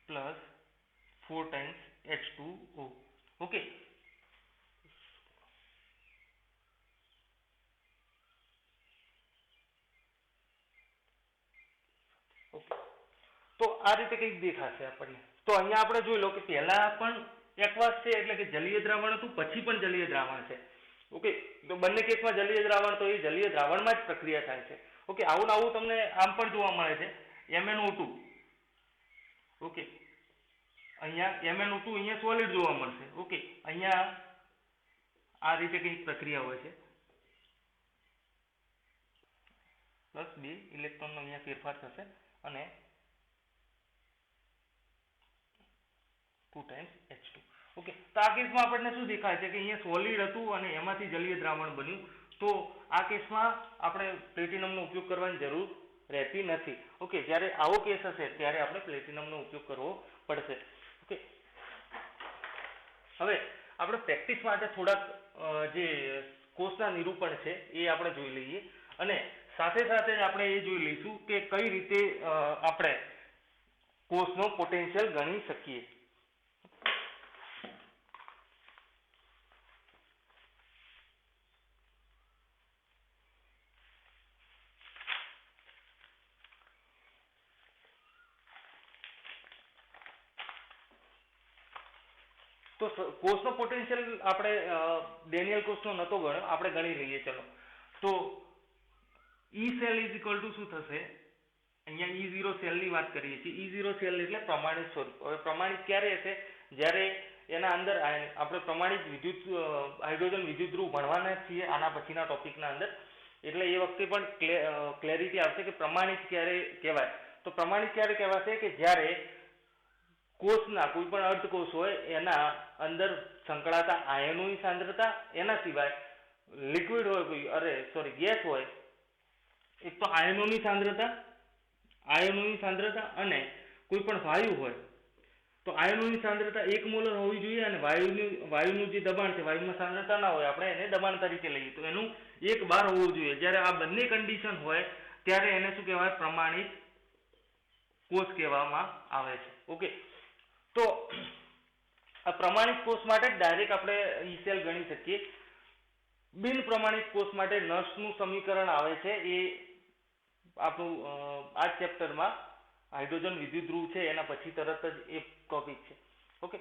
[SPEAKER 2] +4 times H2O. Okay, તો આ રીતે કંઈક દેખાશે આપણને. તો અહીંયા આપણે જોઈ લો કે પહેલા પણ એકવાસ છે એટલે કે જલીય દ્રાવણ હતું, પછી પણ જલીય દ્રાવણ છે. ઓકે, તો બંને કેસમાં જલીય દ્રાવણ, તો એ જલીય દ્રાવણમાં જ પ્રક્રિયા થાય છે. ઓકે, આવું આવું તમને આમ પણ જોવા મળે છે MnO2. ઓકે, અહીંયા MnO2 અહીંયા સોલિડ જોવા મળશે. ઓકે, અહીંયા આ રીતે કંઈક પ્રક્રિયા હોય છે. +2 ઇલેક્ટ્રોનનો અહીંયા ફેરફાર થશે અને 2 times H2. ઓકે, તો આ કેસમાં આપણને શું દેખાય છે કે અહીંયા સોલિડ હતું અને એમાંથી જલીય દ્રાવણ બન્યું. તો આ કેસમાં આપણે પ્લેટિનમનો ઉપયોગ કરવાની જરૂર રહેતી નથી. ઓકે, જ્યારે આવો કેસ હશે ત્યારે આપણે પ્લેટિનમનો ઉપયોગ કરવો પડશે. ઓકે, હવે આપણે પ્રેક્ટિસ માટે થોડાક જે કોષના નિરૂપણ છે એ આપણે જોઈ લઈએ અને સાથે સાથે જ આપણે એ જોઈ લઈશું કે કઈ રીતે આપણે કોષનો પોટેન્શિયલ ગણી શકીએ. તો કોષનો પોટેન્શિયલ આપણે ડેનિયલ કોષનો નતો ગણ્યો, આપણે ગણી લઈએ. ચલો, તો E cell is equal to શું થશે? અહીંયા E0 સેલની વાત કરીએ છીએ. E0 સેલ એટલે પ્રમાણિત સ્વરૂપ. હવે પ્રમાણિત ક્યારે હશે? જ્યારે એના અંદર આપણે પ્રમાણિત હાઇડ્રોજન વિદ્યુત ધ્રુવ ભણવાના છીએ આના પછીના ટોપિકના અંદર. એટલે એ વખતે પણ ક્લેરિટી આવશે કે પ્રમાણિત ક્યારે કહેવાય. તો પ્રમાણિત ક્યારે કહેવાશે કે જ્યારે કોષના કોઈ પણ અર્ધકોષ હોય એના અંદર સંકળાતા આયનોની સાંદ્રતા, એના સિવાય લિક્વિડ હોય કોઈ ગેસ હોય, એક તો આયનોની સાંદ્રતા અને કોઈ પણ વાયુ હોય તો આયનોની સાંદ્રતા 1 મોલર હોવી જોઈએ અને વાયુનું જે દબાણ છે, વાયુમાં સાંદ્રતા ના હોય, આપણે એને દબાણ તરીકે લઈએ તો એનું 1 બાર હોવું જોઈએ. જ્યારે આ બંને કન્ડિશન હોય ત્યારે એને શું કહેવાય? પ્રમાણિત કોષ કહેવામાં આવે છે. ઓકે, તો આ પ્રમાણિત કોષ માટે ડાયરેક્ટ આપણે ઈ સેલ ગણી શકીએ. બિન પ્રમાણિત કોષ માટે નર્સનું સમીકરણ આવે છે, એ આપણું આ ચેપ્ટરમાં હાઇડ્રોજન વિદ્યુતધ્રુવ છે એના પછી તરત જ એ ટોપિક છે. ઓકે,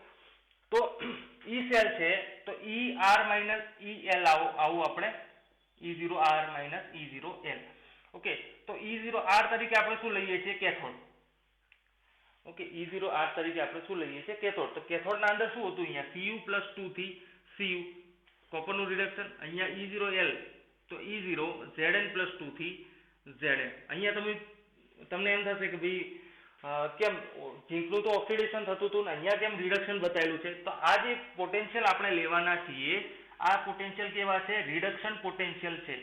[SPEAKER 2] તો ઈ સેલ છે તો ER EL આવું આપણે E0R E0L. ઓકે, તો E0R તરીકે આપણે શું લઈએ છીએ? કેથોડ. ઓકે, E0R તરીકે આપણે શું લઈએ છીએ? કેથોડ. તો કેથોડના અંદર શું હતું? અહીંયા Cu+2 થી Cu કોપરનું રિડક્શન. અહીંયા E0L તો E0 Zn+2 થી Zn. અહીંયા તમને એમ થશે કે ભાઈ કેમ ઝીંકનું તો ઓક્સિડેશન થતું હતું ને અહીંયા કેમ રિડક્શન બતાવેલું છે? તો આ જે પોટેન્શિયલ આપણે લેવાના છીએ, આ પોટેન્શિયલ કેવા છે? રિડક્શન પોટેન્શિયલ છે.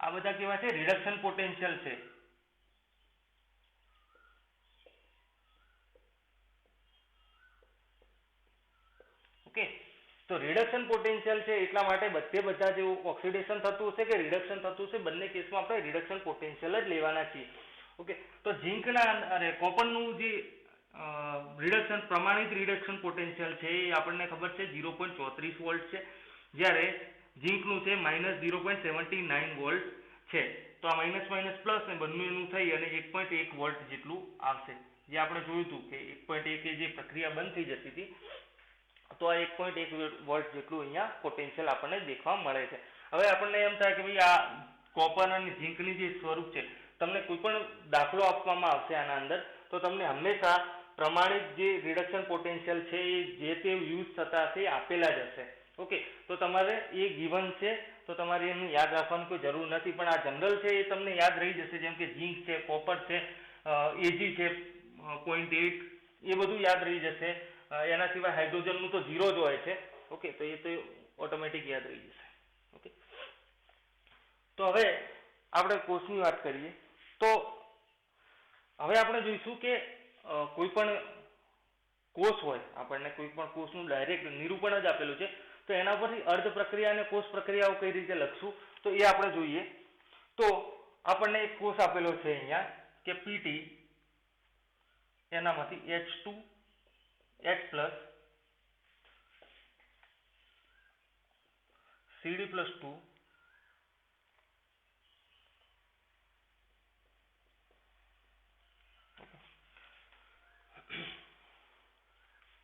[SPEAKER 2] આ બધા કેવા છે? રિડક્શન પોટેન્શિયલ છે. ઓકે, તો રિડક્શન પોટેન્શિયલ છે એટલા માટે બધા જે ઓક્સિડેશન થતું હશે કે રિડક્શન થતું હશે, બંને કેસમાં આપણે રિડક્શન પોટેન્શિયલ જ લેવાના છીએ. ઓકે, તો કોપરનું જે રિડક્શન પ્રમાણિત રિડક્શન પોટેન્શિયલ છે એ આપણને ખબર છે 0.34 વોલ્ટ છે, જ્યારે ઝીંકનું છે -0.79 વોલ્ટ છે. તો આ માઇનસ માઇનસ પ્લસ ને બંનેનું થઈ અને 1.1 વોલ્ટ જેટલું આવશે. જે આપણે જોયું હતું કે 1.1 જે પ્રક્રિયા બંધ થઈ જતી હતી, તો આ 1.1 વોલ્ટ જેટલું અહીંયા પોટેન્શિયલ આપણને દેખવા મળે છે. હવે આપણને એમ થાય કે ભાઈ આ કોપર અને ઝીંકની જે સ્વરૂપ છે, તમને કોઈ પણ દાખલો આપવામાં આવશે આના અંદર તો તમને હંમેશા પ્રમાણિત જે રિડક્શન પોટેન્શિયલ છે એ જે તે યુઝ થતા હશે એ આપેલા જ હશે. ઓકે, તો તમારે એ ગિવન છે તો તમારે એનું યાદ રાખવાની કોઈ જરૂર નથી, પણ આ જનરલ છે એ તમને યાદ રહી જશે. જેમ કે ઝીંક છે, કોપર છે, Ag છે 0.8, એ બધું યાદ રહી જશે. એના સિવાય હાઇડ્રોજનનું તો 0 જ હોય છે. ઓકે, તો એ તો ઓટોમેટિક યાદ રહી જશે. ઓકે, તો હવે આપણે કોષની વાત કરીએ તો હવે આપણે જોઈશું કે કોઈ પણ કોષ હોય, આપણને કોઈ પણ કોષનું ડાયરેક્ટ નિરૂપણ જ આપેલું છે, તો એના પરથી અર્ધ પ્રક્રિયા અને કોષ પ્રક્રિયાઓ કઈ રીતે લખશું તો એ આપણે જોઈએ. તો આપણને એક કોષ આપેલો છે અહીંયા કે PT, એનામાંથી H2 H+ CD+2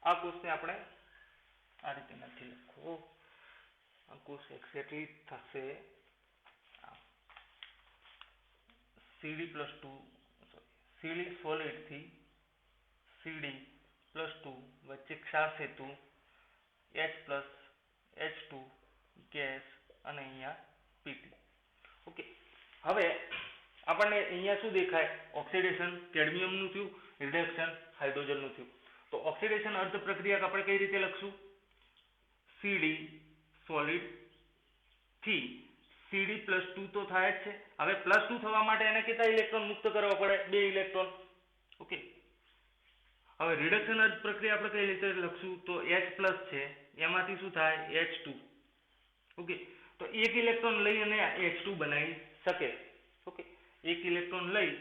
[SPEAKER 2] આ કોષને આપણે આ રીતે નથી લખવો. આ કોષ એક્ઝેક્ટલી થશે CD+2 CD સોલિડ થી CD+2 વચ્ચે ક્ષાર સેતુ, H+ H2 ગેસ અને અહીંયા PT. ઓકે, હવે આપણને અહીંયા શું દેખાય? ઓક્સિડેશન કેડમિયમનું થયું, રિડક્શન હાઇડ્રોજનનું થયું. તો ઓક્સિડેશન અર્ધ પ્રક્રિયા આપણે કઈ રીતે લખશું? CD સોલિડ થી CD+2 તો થાય જ છે. હવે +2 થવા માટે એને કેટલા ઇલેક્ટ્રોન મુક્ત કરવા પડે? 2 ઇલેક્ટ્રોન. ઓકે, હવે રિડક્શન અર્ધ પ્રક્રિયા આપણે કઈ રીતે લખશું? તો H+ છે એમાંથી શું થાય? H2. ઓકે, તો 1 ઇલેક્ટ્રોન લઈ અને H2 બનાવી શકે. ઓકે, 1 ઇલેક્ટ્રોન લઈ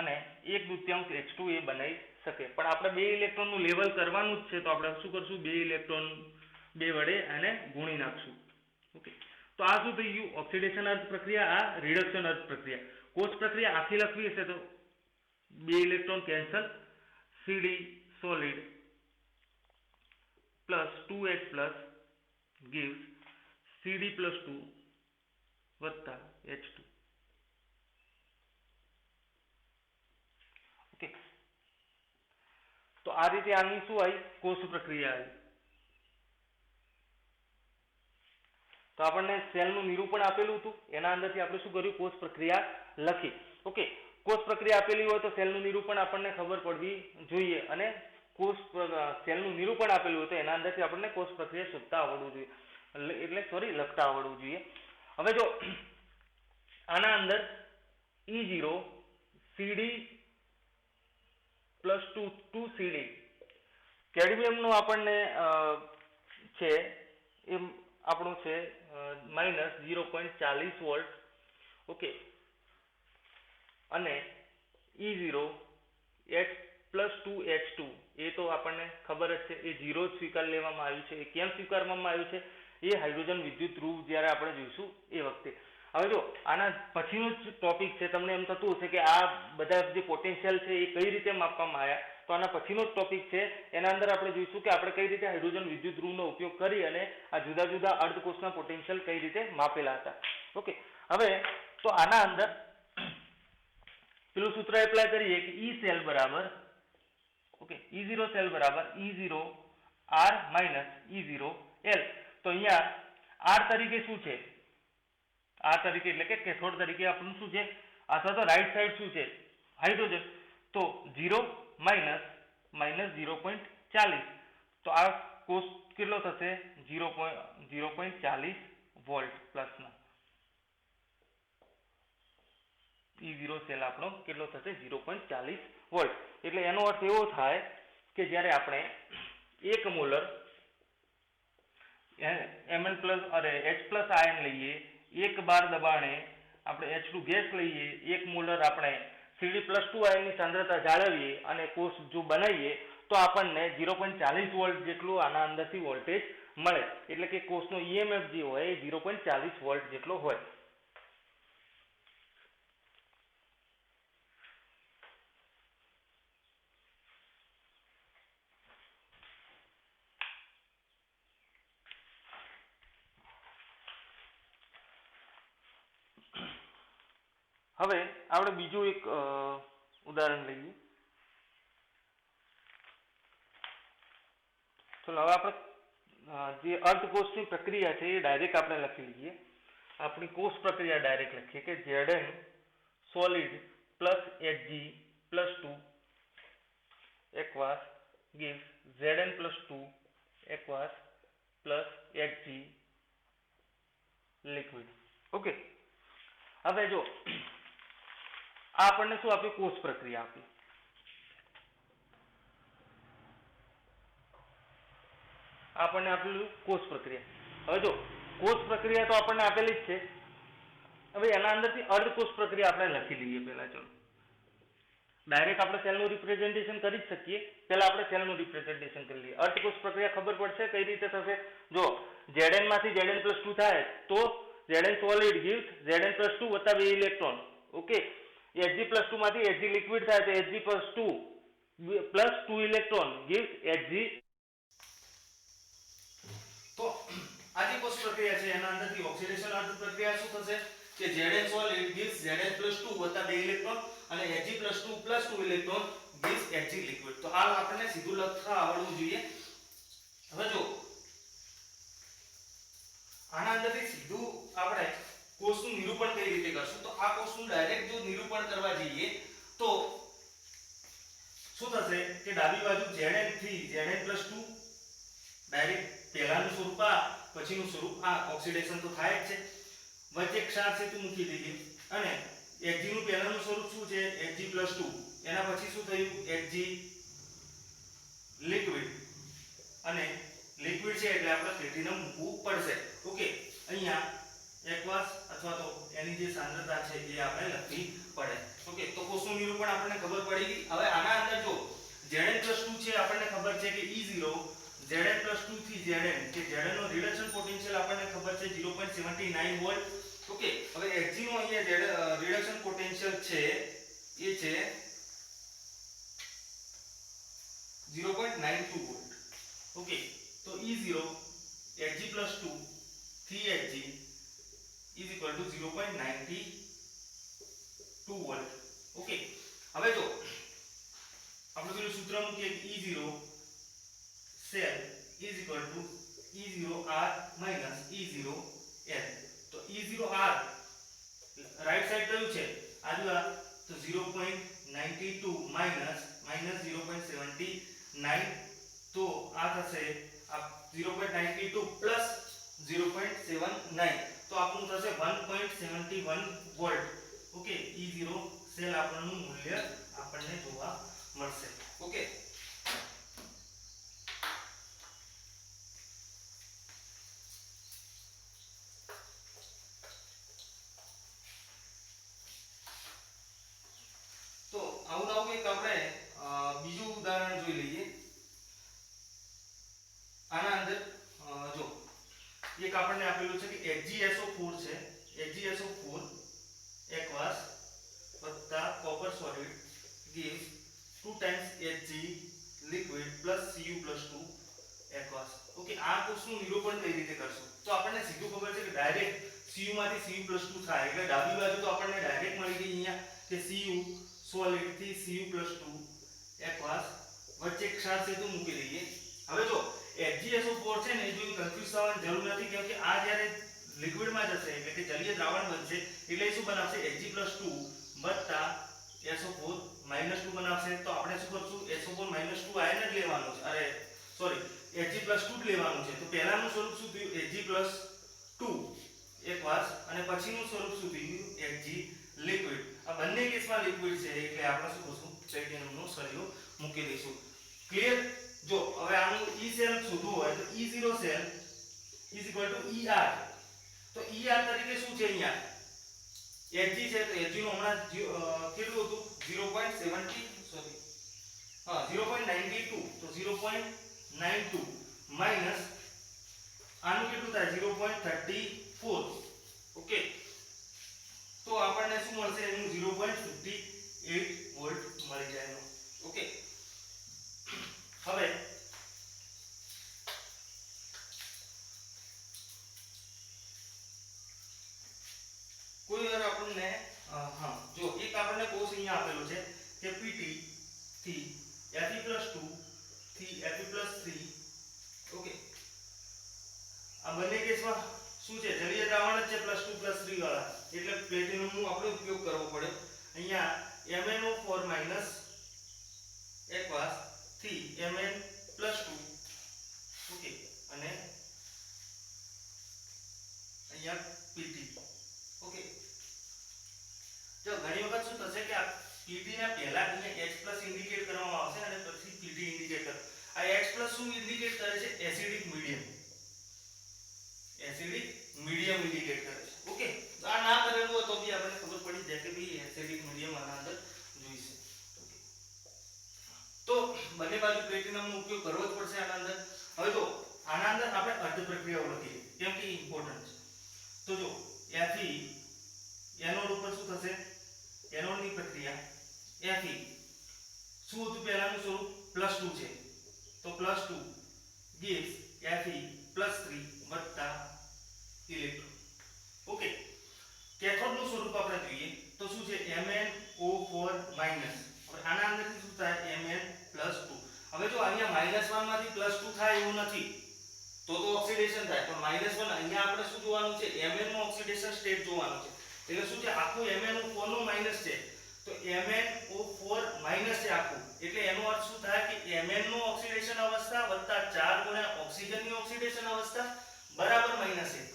[SPEAKER 2] અને 1/2 H2 એ બનાવી શકે. પણ આપણે 2 ઇલેક્ટ્રોનનું લેવલ કરવાનું જ છે, તો આપણે શું કરશું? 2 ઇલેક્ટ્રોન 2 વડે અને ગુણી નાખશું. ઓકે, તો આ શું થઈ ગયું? ઓક્સિડેશન અર્ધ પ્રક્રિયા, આ રિડક્શન અર્ધ પ્રક્રિયા. કોષ પ્રક્રિયા આખી લખવી હશે તો 2 electron cancel, CD solid +2H+ gives CD+2 વત્તા H2. ઓકે, તો આ રીતે આની શું આવી? કોષ પ્રક્રિયા આવી. તો આપણને સેલનું નિરૂપણ આપેલું હતું, એના અંદરથી આપણે શું કર્યું, કોષ પ્રક્રિયા લખી. ઓકે, કોષ પ્રક્રિયા આપેલી હોય તો સેલનું નિરૂપણ આપણને ખબર પડવી જોઈએ, અને સેલનું નિરૂપણ આપેલું હોય તો એના અંદરથી આપણને કોષ પ્રક્રિયા શોધતા આવડવું જોઈએ, લખતા આવડવું જોઈએ. હવે જો આના અંદર E0 CD પ્લસ 2CD કેડમિયમનું આપણને છે એ આપણું છે -0.40 વોલ્ટ. ઓકે, અને E0 H+2H2 એ તો આપણને ખબર જ છે, એ 0 જ સ્વીકાર લેવામાં આવ્યું છે. એ કેમ સ્વીકારવામાં આવ્યું છે એ હાઇડ્રોજન વિદ્યુત ધ્રુવ જ્યારે આપણે જોઈશું એ વખતે. હવે જો આના પછીનો જ ટોપિક છે, તમને એમ થતું હશે કે આ બધા જે પોટેન્શિયલ છે એ કઈ રીતે માપવામાં આવ્યા, તો આના પછીનો જ ટોપિક છે, એના અંદર આપણે જોઈશું કે આપણે કઈ રીતે હાઇડ્રોજન વિદ્યુત ધ્રુવનો ઉપયોગ કરી અને આ જુદા જુદા અર્ધકોષના પોટેન્શિયલ કઈ રીતે માપેલા હતા. ઓકે, હવે તો આના અંદર પેલું સૂત્ર એપ્લાય કરીએ કે E સેલ બરાબર, ઓકે, E0 સેલ બરાબર E0 R minus E0 L. તો અહીંયા R તરીકે શું છે, આ તરીકે એટલે કે કેથોડ તરીકે આપણું શું છે, અથવા તો રાઈટ સાઈડ શું છે, હાઇડ્રોજન. તો 0 માઇનસ 0.40, તો આ કોષ કેટલો થશે, 0.40 વોલ્ટ પ્લસના. E0 સેલ આપણો કેટલો થશે, 0.40 વોલ્ટ. એટલે એનો અર્થ એવો થાય કે જ્યારે આપણે 1 molar Mn plus H plus ion લઈએ, 1 બાર દબાણે આપણે H2 ગેસ લઈએ, 1 મોલર આપણે CD+2 આયનની સાંદ્રતા જાળવીએ અને કોષ જો બનાવીએ તો આપણને 0.40 વોલ્ટ જેટલું આના અંદરથી વોલ્ટેજ મળે. એટલે કે કોષનો EMF જે હોય એ 0.40 વોલ્ટ જેટલો હોય. હવે આપણે બીજું એક ઉદાહરણ લઈએ. ચલો હવે આપણે જે અર્ધકોષની પ્રક્રિયા છે એ ડાયરેક્ટ આપણે લખી લઈએ. આપણી કોષ પ્રક્રિયા ડાયરેક્ટ લખીએ કે Zn solid plus Hg+2 aqueous gives Zn+2 aqueous plus Hg liquid. Okay, હવે જો આ આપણને શું આપ્યું, કોષ પ્રક્રિયા આપી. આપણને આપેલું કોષ પ્રક્રિયા. હવે જો કોષ પ્રક્રિયા તો આપણને આપેલી જ છે. હવે એના અંદરથી અર્ધકોષ પ્રક્રિયા આપણે લખી લઈએ પહેલા. ચલો ડાયરેક્ટ આપણે સેલનું રિપ્રેઝન્ટેશન કરી જ શકીએ, પહેલા આપણે સેલનું રિપ્રેઝન્ટેશન કરી લઈએ. અર્ધકોષ પ્રક્રિયા ખબર પડશે કઈ રીતે થશે. જો Zn માંથી Zn+2 થાય તો Zn solid gives Zn+2 વત્તા 2 ઇલેક્ટ્રોન. ઓકે, Hg+2 માંથી Hg લિક્વિડ થાય તો Hg+2 plus 2 electron gives Hg. તો આ જે કોષ પ્રક્રિયા છે એના અંદરથી ઓક્સિડેશન અર્ધ પ્રક્રિયા શું થશે કે Zn solid gives Zn+2 વત્તા 2 ઇલેક્ટ્રોન અને Hg+2 plus 2 electron gives Hg liquid. તો આ આપણને સીધું લખતા આવડવું જોઈએ. હવે જો આના અંદરથી સીધું આપણે કોષનું નિરૂપણ કઈ રીતે કરશું, તો આ કોષનું ડાયરેક્ટ જો નિરૂપણ કરવા જઈએ તો શું થશે કે ડાબી બાજુ Zn થી Zn+2 ડાયરેક્ટ પહેલાનું સ્વરૂપ આ, પછીનું સ્વરૂપ આ. ઓક્સિડેશન તો થાય જ છે. વચ્ચે ક્ષાર સેતુ મૂકી દઈએ અને Hg નું પહેલાનું સ્વરૂપ શું છે, Hg+2. એના પછી શું થયું, Hg લિક્વિડ. અને લિક્વિડ છે એટલે આપણે પ્લેટિનમ મૂકવું પડશે. ઓકે, અહીંયા એકવાસ અથવા તો એની જે સાંદ્રતા છે એ આપણે લખવી પડે. ઓકે, તો કોષનું નિરૂપણ આપણને ખબર પડી ગઈ. હવે આના અંદર જો Zn+2 છે આપણને ખબર છે કે E0 Zn+2 થી Zn કે Zn નો રિડક્શન પોટેન્શિયલ આપણને ખબર છે 0.79 વોલ્ટ. ઓકે, હવે Hg નો અહીંયા રિડક્શન પોટેન્શિયલ છે એ છે 0.92 વોલ્ટ. ઓકે, તો E0 Hg+2 થી Hg is equal to 0.92 volt. Okay, હવે જો આપણે પેલું સૂત્ર મૂકીએ કે E0 cell is equal to E0R minus E0
[SPEAKER 1] n તો E0R રાઈટ સાઈડ કયું છે આજુ આ તો 0.92 માઈનસ 0.79 તો આ થશે આ 0.92 પ્લસ 0.79 તો આપણું થશે 1.71 વોલ્ટ ઓકે E0 સેલ આપણનું મૂલ્ય આપણને જોવા મળશે ઓકે તો આવું એક આપણે બીજું ઉદાહરણ જોઈ લઈએ આના અંદર જો એક આપણને આપેલું છે કે HgSO4 છે HgSO4 aqueous વત્તા copper solid gives 2 times Hg liquid plus Cu plus 2 aqueous okay આ કોર્સનું નિરૂપણ કઈ રીતે કરશું તો આપણને સીધું ખબર છે કે ડાયરેક્ટ Cu માંથી Cu plus 2 થાય એટલે ડાબી બાજુ તો આપણને ડાયરેક્ટ મળી ગઈ અહીંયા કે Cu solid થી Cu plus 2 aqueous વચ્ચે ક્ષાર સેતુ મૂકી દઈએ હવે જો HgSO4 છે ને એ જો કન્ફ્યુઝ થવાની જરૂર નથી કેમ કે આ જ્યારે લિક્વિડ માં જશે એટલે કે જલીય દ્રાવણ બનશે એટલે શું બનાવશે Hg+2 વત્તા SO4 -2 બનાવશે તો આપણે શું કરશું SO4 -2 આયન જ લેવાનું છે અરે સોરી Hg+2 જ લેવાનું છે તો પહેલાનું સ્વરૂપ શું થયું Hg+2 એકવાર અને પછીનું સ્વરૂપ શું થયું Hg લિક્વિડ આ બંને કેસમાં લિક્વિડ છે એટલે આપણે શું કરશું પ્લેટિનમનો સળિયો મૂકી દઈશું ક્લિયર જો હવે આનું E સેલ શોધવું હોય તો E0 સેલ ER તો ER તરીકે શું છે અહીંયા Hg છે તો Hg નું હમણાં કેટલું હતું 0.70 સોરી હા 0.92 તો 0.92 માઈનસ આનું કેટલું થાય 0.34 ઓકે તો આપણને શું મળશે એનું 0.58 વોલ્ટ મળી જાય એનો ઓકે હવે કોઈ વાર આપણને હા જો એક આપણને કોર્સ અહીંયા આપેલો છે કે Pt થી Fe+2 થી Fe+3 ઓકે આ બંને કેસમાં શું છે જલીય દ્રાવણ જ છે +2 +3 વાળા એટલે પ્લેટિનમનો આપણે ઉપયોગ કરવો પડે અહીંયા MnO4- aqueous થી Mn+2 ઓકે અને અહીંયા Pt ઓકે જો ઘણી વખત શું થશે કે આ Pt ને પહેલા અહીંયા H+ ઇન્ડિકેટ કરવામાં આવશે અને પછી Pt ઇન્ડિકેટ કર આ H+ શું ઇન્ડિકેટ કરે છે એસિડિક મીડિયમ ઇન્ડિકેટ કરે છે ઓકે તો આ ના કરેલું હોય તો બી આપણને ખબર પડી જાય કે ભાઈ એસિડિક મીડિયમ આના અંદર જોઈશે ઓકે તો બંને બાજુ પ્લેટિનમનો ઉપયોગ કરવો જ પડશે આના અંદર હવે તો આના અંદર આપણે અર્ધ પ્રક્રિયાઓ લખીએ કેમ કે ઇમ્પોર્ટન્ટ છે તો જો Fe એનોડ ઉપર શું થશે એનોડની પ્રક્રિયા Fe શું હતું પહેલાનું સ્વરૂપ +2 છે તો +2 gives Fe+3 વત્તા ઇલેક્ટ્રોન ઓકે કેથોડનું સ્વરૂપ આપણે જોઈએ તો શું છે MnO4- હવે આના અંદરથી શું થાય Mn+2 હવે જો અહીંયા -1 માંથી +2 થાય એવું નથી તો ઓક્સિડેશન થાય પણ -1 અહીંયા આપણે શું જોવાનું છે Mn નું ઓક્સિડેશન સ્ટેટ જોવાનું છે એટલે શું છે આખું MnO4 નું માઈનસ છે તો MnO4- છે આખું એટલે એનો અર્થ શું થાય કે Mn નું ઓક્સિડેશન અવસ્થા વત્તા 4 ગુણ્યા ઓક્સિજનની ઓક્સિડેશન અવસ્થા બરાબર -1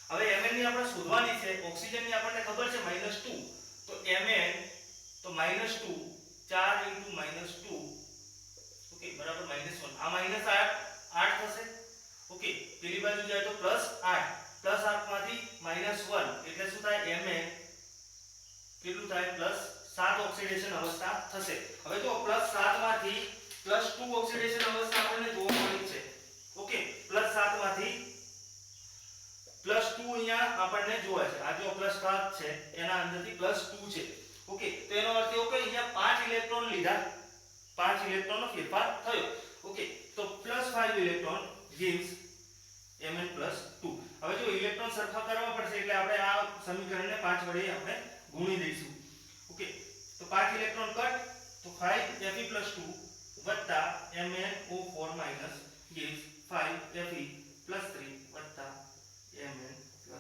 [SPEAKER 1] હવે Mn ની આપણે શોધવાની છે ઓક્સિજનની આપણને ખબર છે -2 તો Mn તો -2 4 * -2 ઓકે બરાબર -1 આ -8 થશે ઓકે પેલી બાજુ જાય તો +8 +8 માંથી -1 એટલે શું થાય Mn કેટલું થાય +7 ઓક્સિડેશન અવસ્થા થશે હવે જો +7 માંથી +2 ઓક્સિડેશન અવસ્થા આપણને જોવા મળી છે ઓકે +7 માંથી +2 અહીંયા આપણને જોવા છે આ જો +7 છે એના અંદરથી +2 છે ઓકે તો એનો અર્થ એવો કે અહીંયા 5 ઇલેક્ટ્રોન લીધા 5 ઇલેક્ટ્રોનનો ફેરફાર થયો ઓકે તો +5 ઇલેક્ટ્રોન gives Mn+2 હવે જો ઇલેક્ટ્રોન સરખા કરવા પડશે એટલે આપણે આ સમીકરણને 5 વડે આપણે ગુણી દઈશું ઓકે તો 5 ઇલેક્ટ્રોન કટ તો 5 Fe+2 વત્તા MnO4- gives 5 Fe+3 વત્તા Mn+2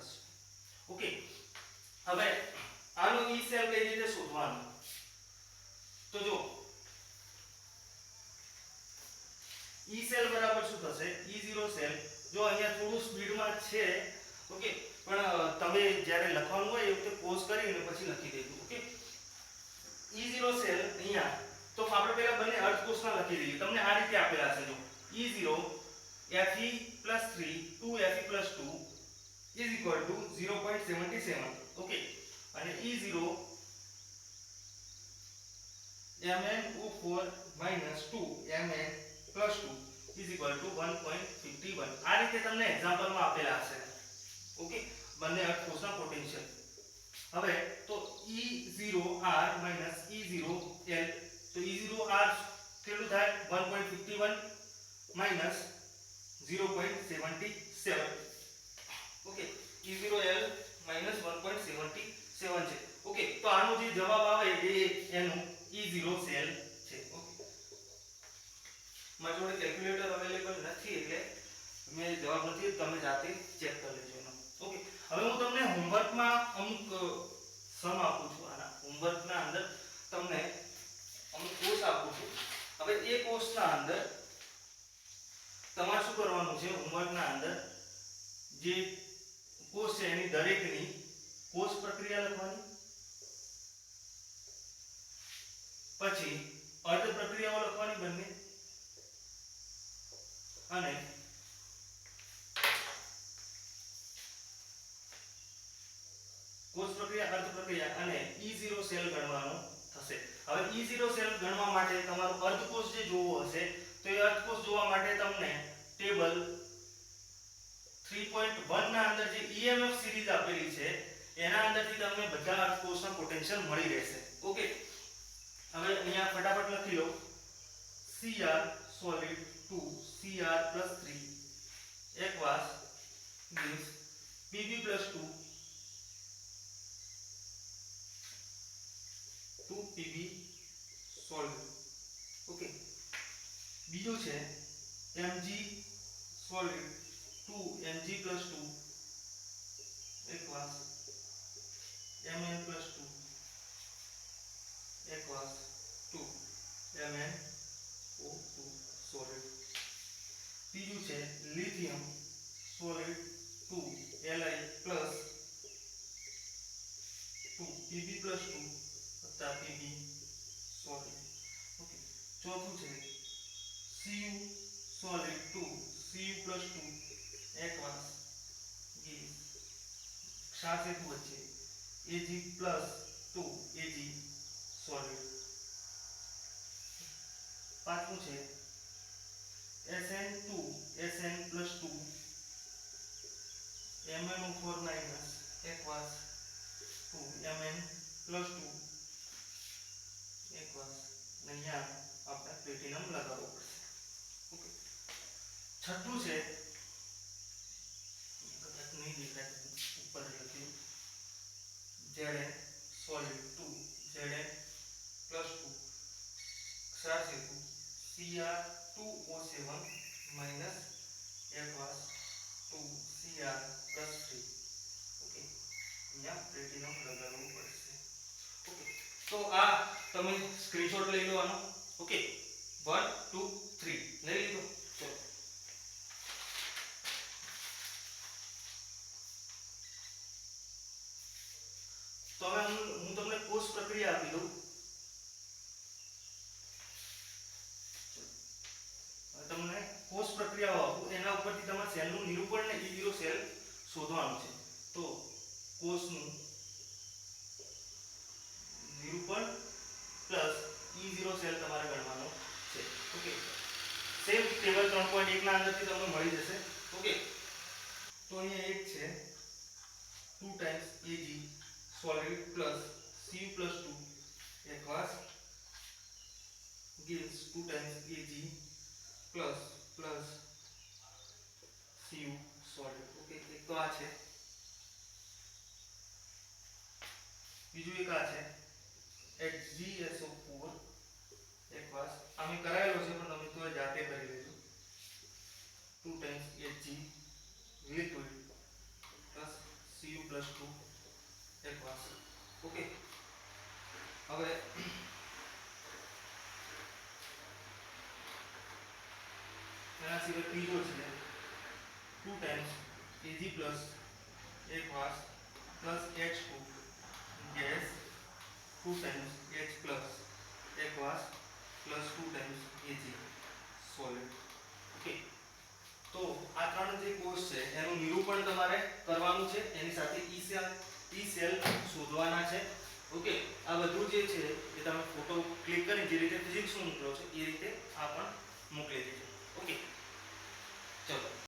[SPEAKER 1] જો અહીંયા થોડું સ્પીડમાં છે, ઓકે, પણ તમે જ્યારે લખવાનું હોય એ વખતે પોઝ કરીને પછી લખી દેજો, ઓકે. E0 સેલ અહીંયા તો આપણે પહેલા બંને અર્ધકોષના લખી દઈએ. તમને આ રીતે આપેલા છે જો E0 Fe+3 2Fe+2 is equal to 0.77, okay, અને E0 MnO4 2 Mn+2 is equal to 1.51. આ રીતે તમને એક્ઝામ્પલમાં આપેલા હશે, ઓકે, બંને અર્ધકોષના પોટેન્શિયલ. હવે તો E0R E0L, તો E0R કેટલું થાય 1.51 0.77, ઓકે. E0L 1.77 છે, ઓકે. તો આનો જે જવાબ આવે એ એનું E0 સેલ છે, ઓકે. મારી જોડે કેલ્ક્યુલેટર અવેલેબલ નથી એટલે મેં જવાબ નથી, તમે જાતે ચેક કરી લેજો એનો, ઓકે. હવે હું તમને હોમવર્કમાં અમુક સમ આપું છું. આના હોમવર્કના અંદર તમને અમુક કોર્સ આપું છું. હવે એ કોર્સના અંદર તમારે શું કરવાનું છે, હોમવર્કના અંદર જે કોષ છે એની દરેકની કોષ પ્રક્રિયા લખવાની, પછી અર્ધ પ્રક્રિયાઓ લખવાની બંને, અને કોષ પ્રક્રિયા અર્ધ પ્રક્રિયા અને E0 સેલ ગણવાનો થશે. હવે E0 સેલ ગણવા માટે તમારું અર્ધકોષ જે જોવો હશે તો એ અર્ધકોષ જોવા માટે તમને ટેબલ 3.1 ના અંદર જે EMF સિરીઝ આપેલી છે એના અંદરથી તમને બધા અર્ધકોષના પોટેન્શિયલ મળી રહેશે, ઓકે. હવે અહીંયા ફટાફટ લખી લો. Cr solid 2 Cr+3 aqueous gives Pb+2 2Pb solid, okay. બીજું છે Mg solid 2Mg+2 aqueous Mn+2 aqueous 2MnO2 solid. ત્રીજું છે lithium solid 2Li plus 2Pb+2 વત્તા Pb solid, ઓકે. ચોથું છે Cu solid 2Cu+2 aqueous gives ક્ષાર સેતુ વચ્ચે Ag+2 Ag solid. પાંચમું છે Sn2 Sn+2 MnO4 aqueous 2Mn+2 aqueous. અહીંયા આપણે પ્લેટિનમ લગાવવું પડશે, ઓકે. છઠ્ઠું છે કદાચ નહીં દેખાય ઉપર લખ્યું Zn solid 2 Zn+2 ક્ષાર સેતુ Cr2O7 aqueous 2Cr+3, ઓકે. અહીંયા પ્લેટિનમ લગાવવું પડશે, ઓકે. તો આ તમે સ્ક્રીનશોટ લઈ લો આનો, ઓકે. 1 2 3 લઈ લીધો, ચલો. તો હવે હું તમને કોષ પ્રક્રિયા આપી દઉં. તમને કોષ પ્રક્રિયાઓ આપું, એના ઉપરથી તમારે સેલનું નિરૂપણ ને E0 સેલ શોધવાનું છે. તો કોષનું નિરૂપણ પ્લસ E0 સેલ તમારે ગણવાનો છે, ઓકે. સેમ ટેબલ 3.1 ના અંદરથી તમને મળી જશે, ઓકે. તો અહીંયા એક છે 2 times Ag solid plus Cu+2 aqueous gives 2 times Ag plus Cu solid, okay. એક તો આ છે, બીજું એક આ છે HgSO4 aqueous. અમે કરાયેલો છે પણ તમે તો જાતે કરી લેજો. 2 times Hg liquid plus Cu+2 aqueous, okay. હવે એના સિવાય ત્રીજો છે 2 times Ag plus aqueous plus H2 gas 2 times H plus aqueous plus 2 times Ag solid. Okay, તો આ ત્રણ જે કોષ છે એનું નિરૂપણ તમારે કરવાનું છે, એની સાથે ઈ સેલ શોધવાના છે. ઓકે, આ બધું જે છે એ તમે ફોટો ક્લિક કરીને જે રીતે ફિઝિક્સનું મોકલો છો એ રીતે આ પણ મોકલી દેજો. ઓકે, ચલો.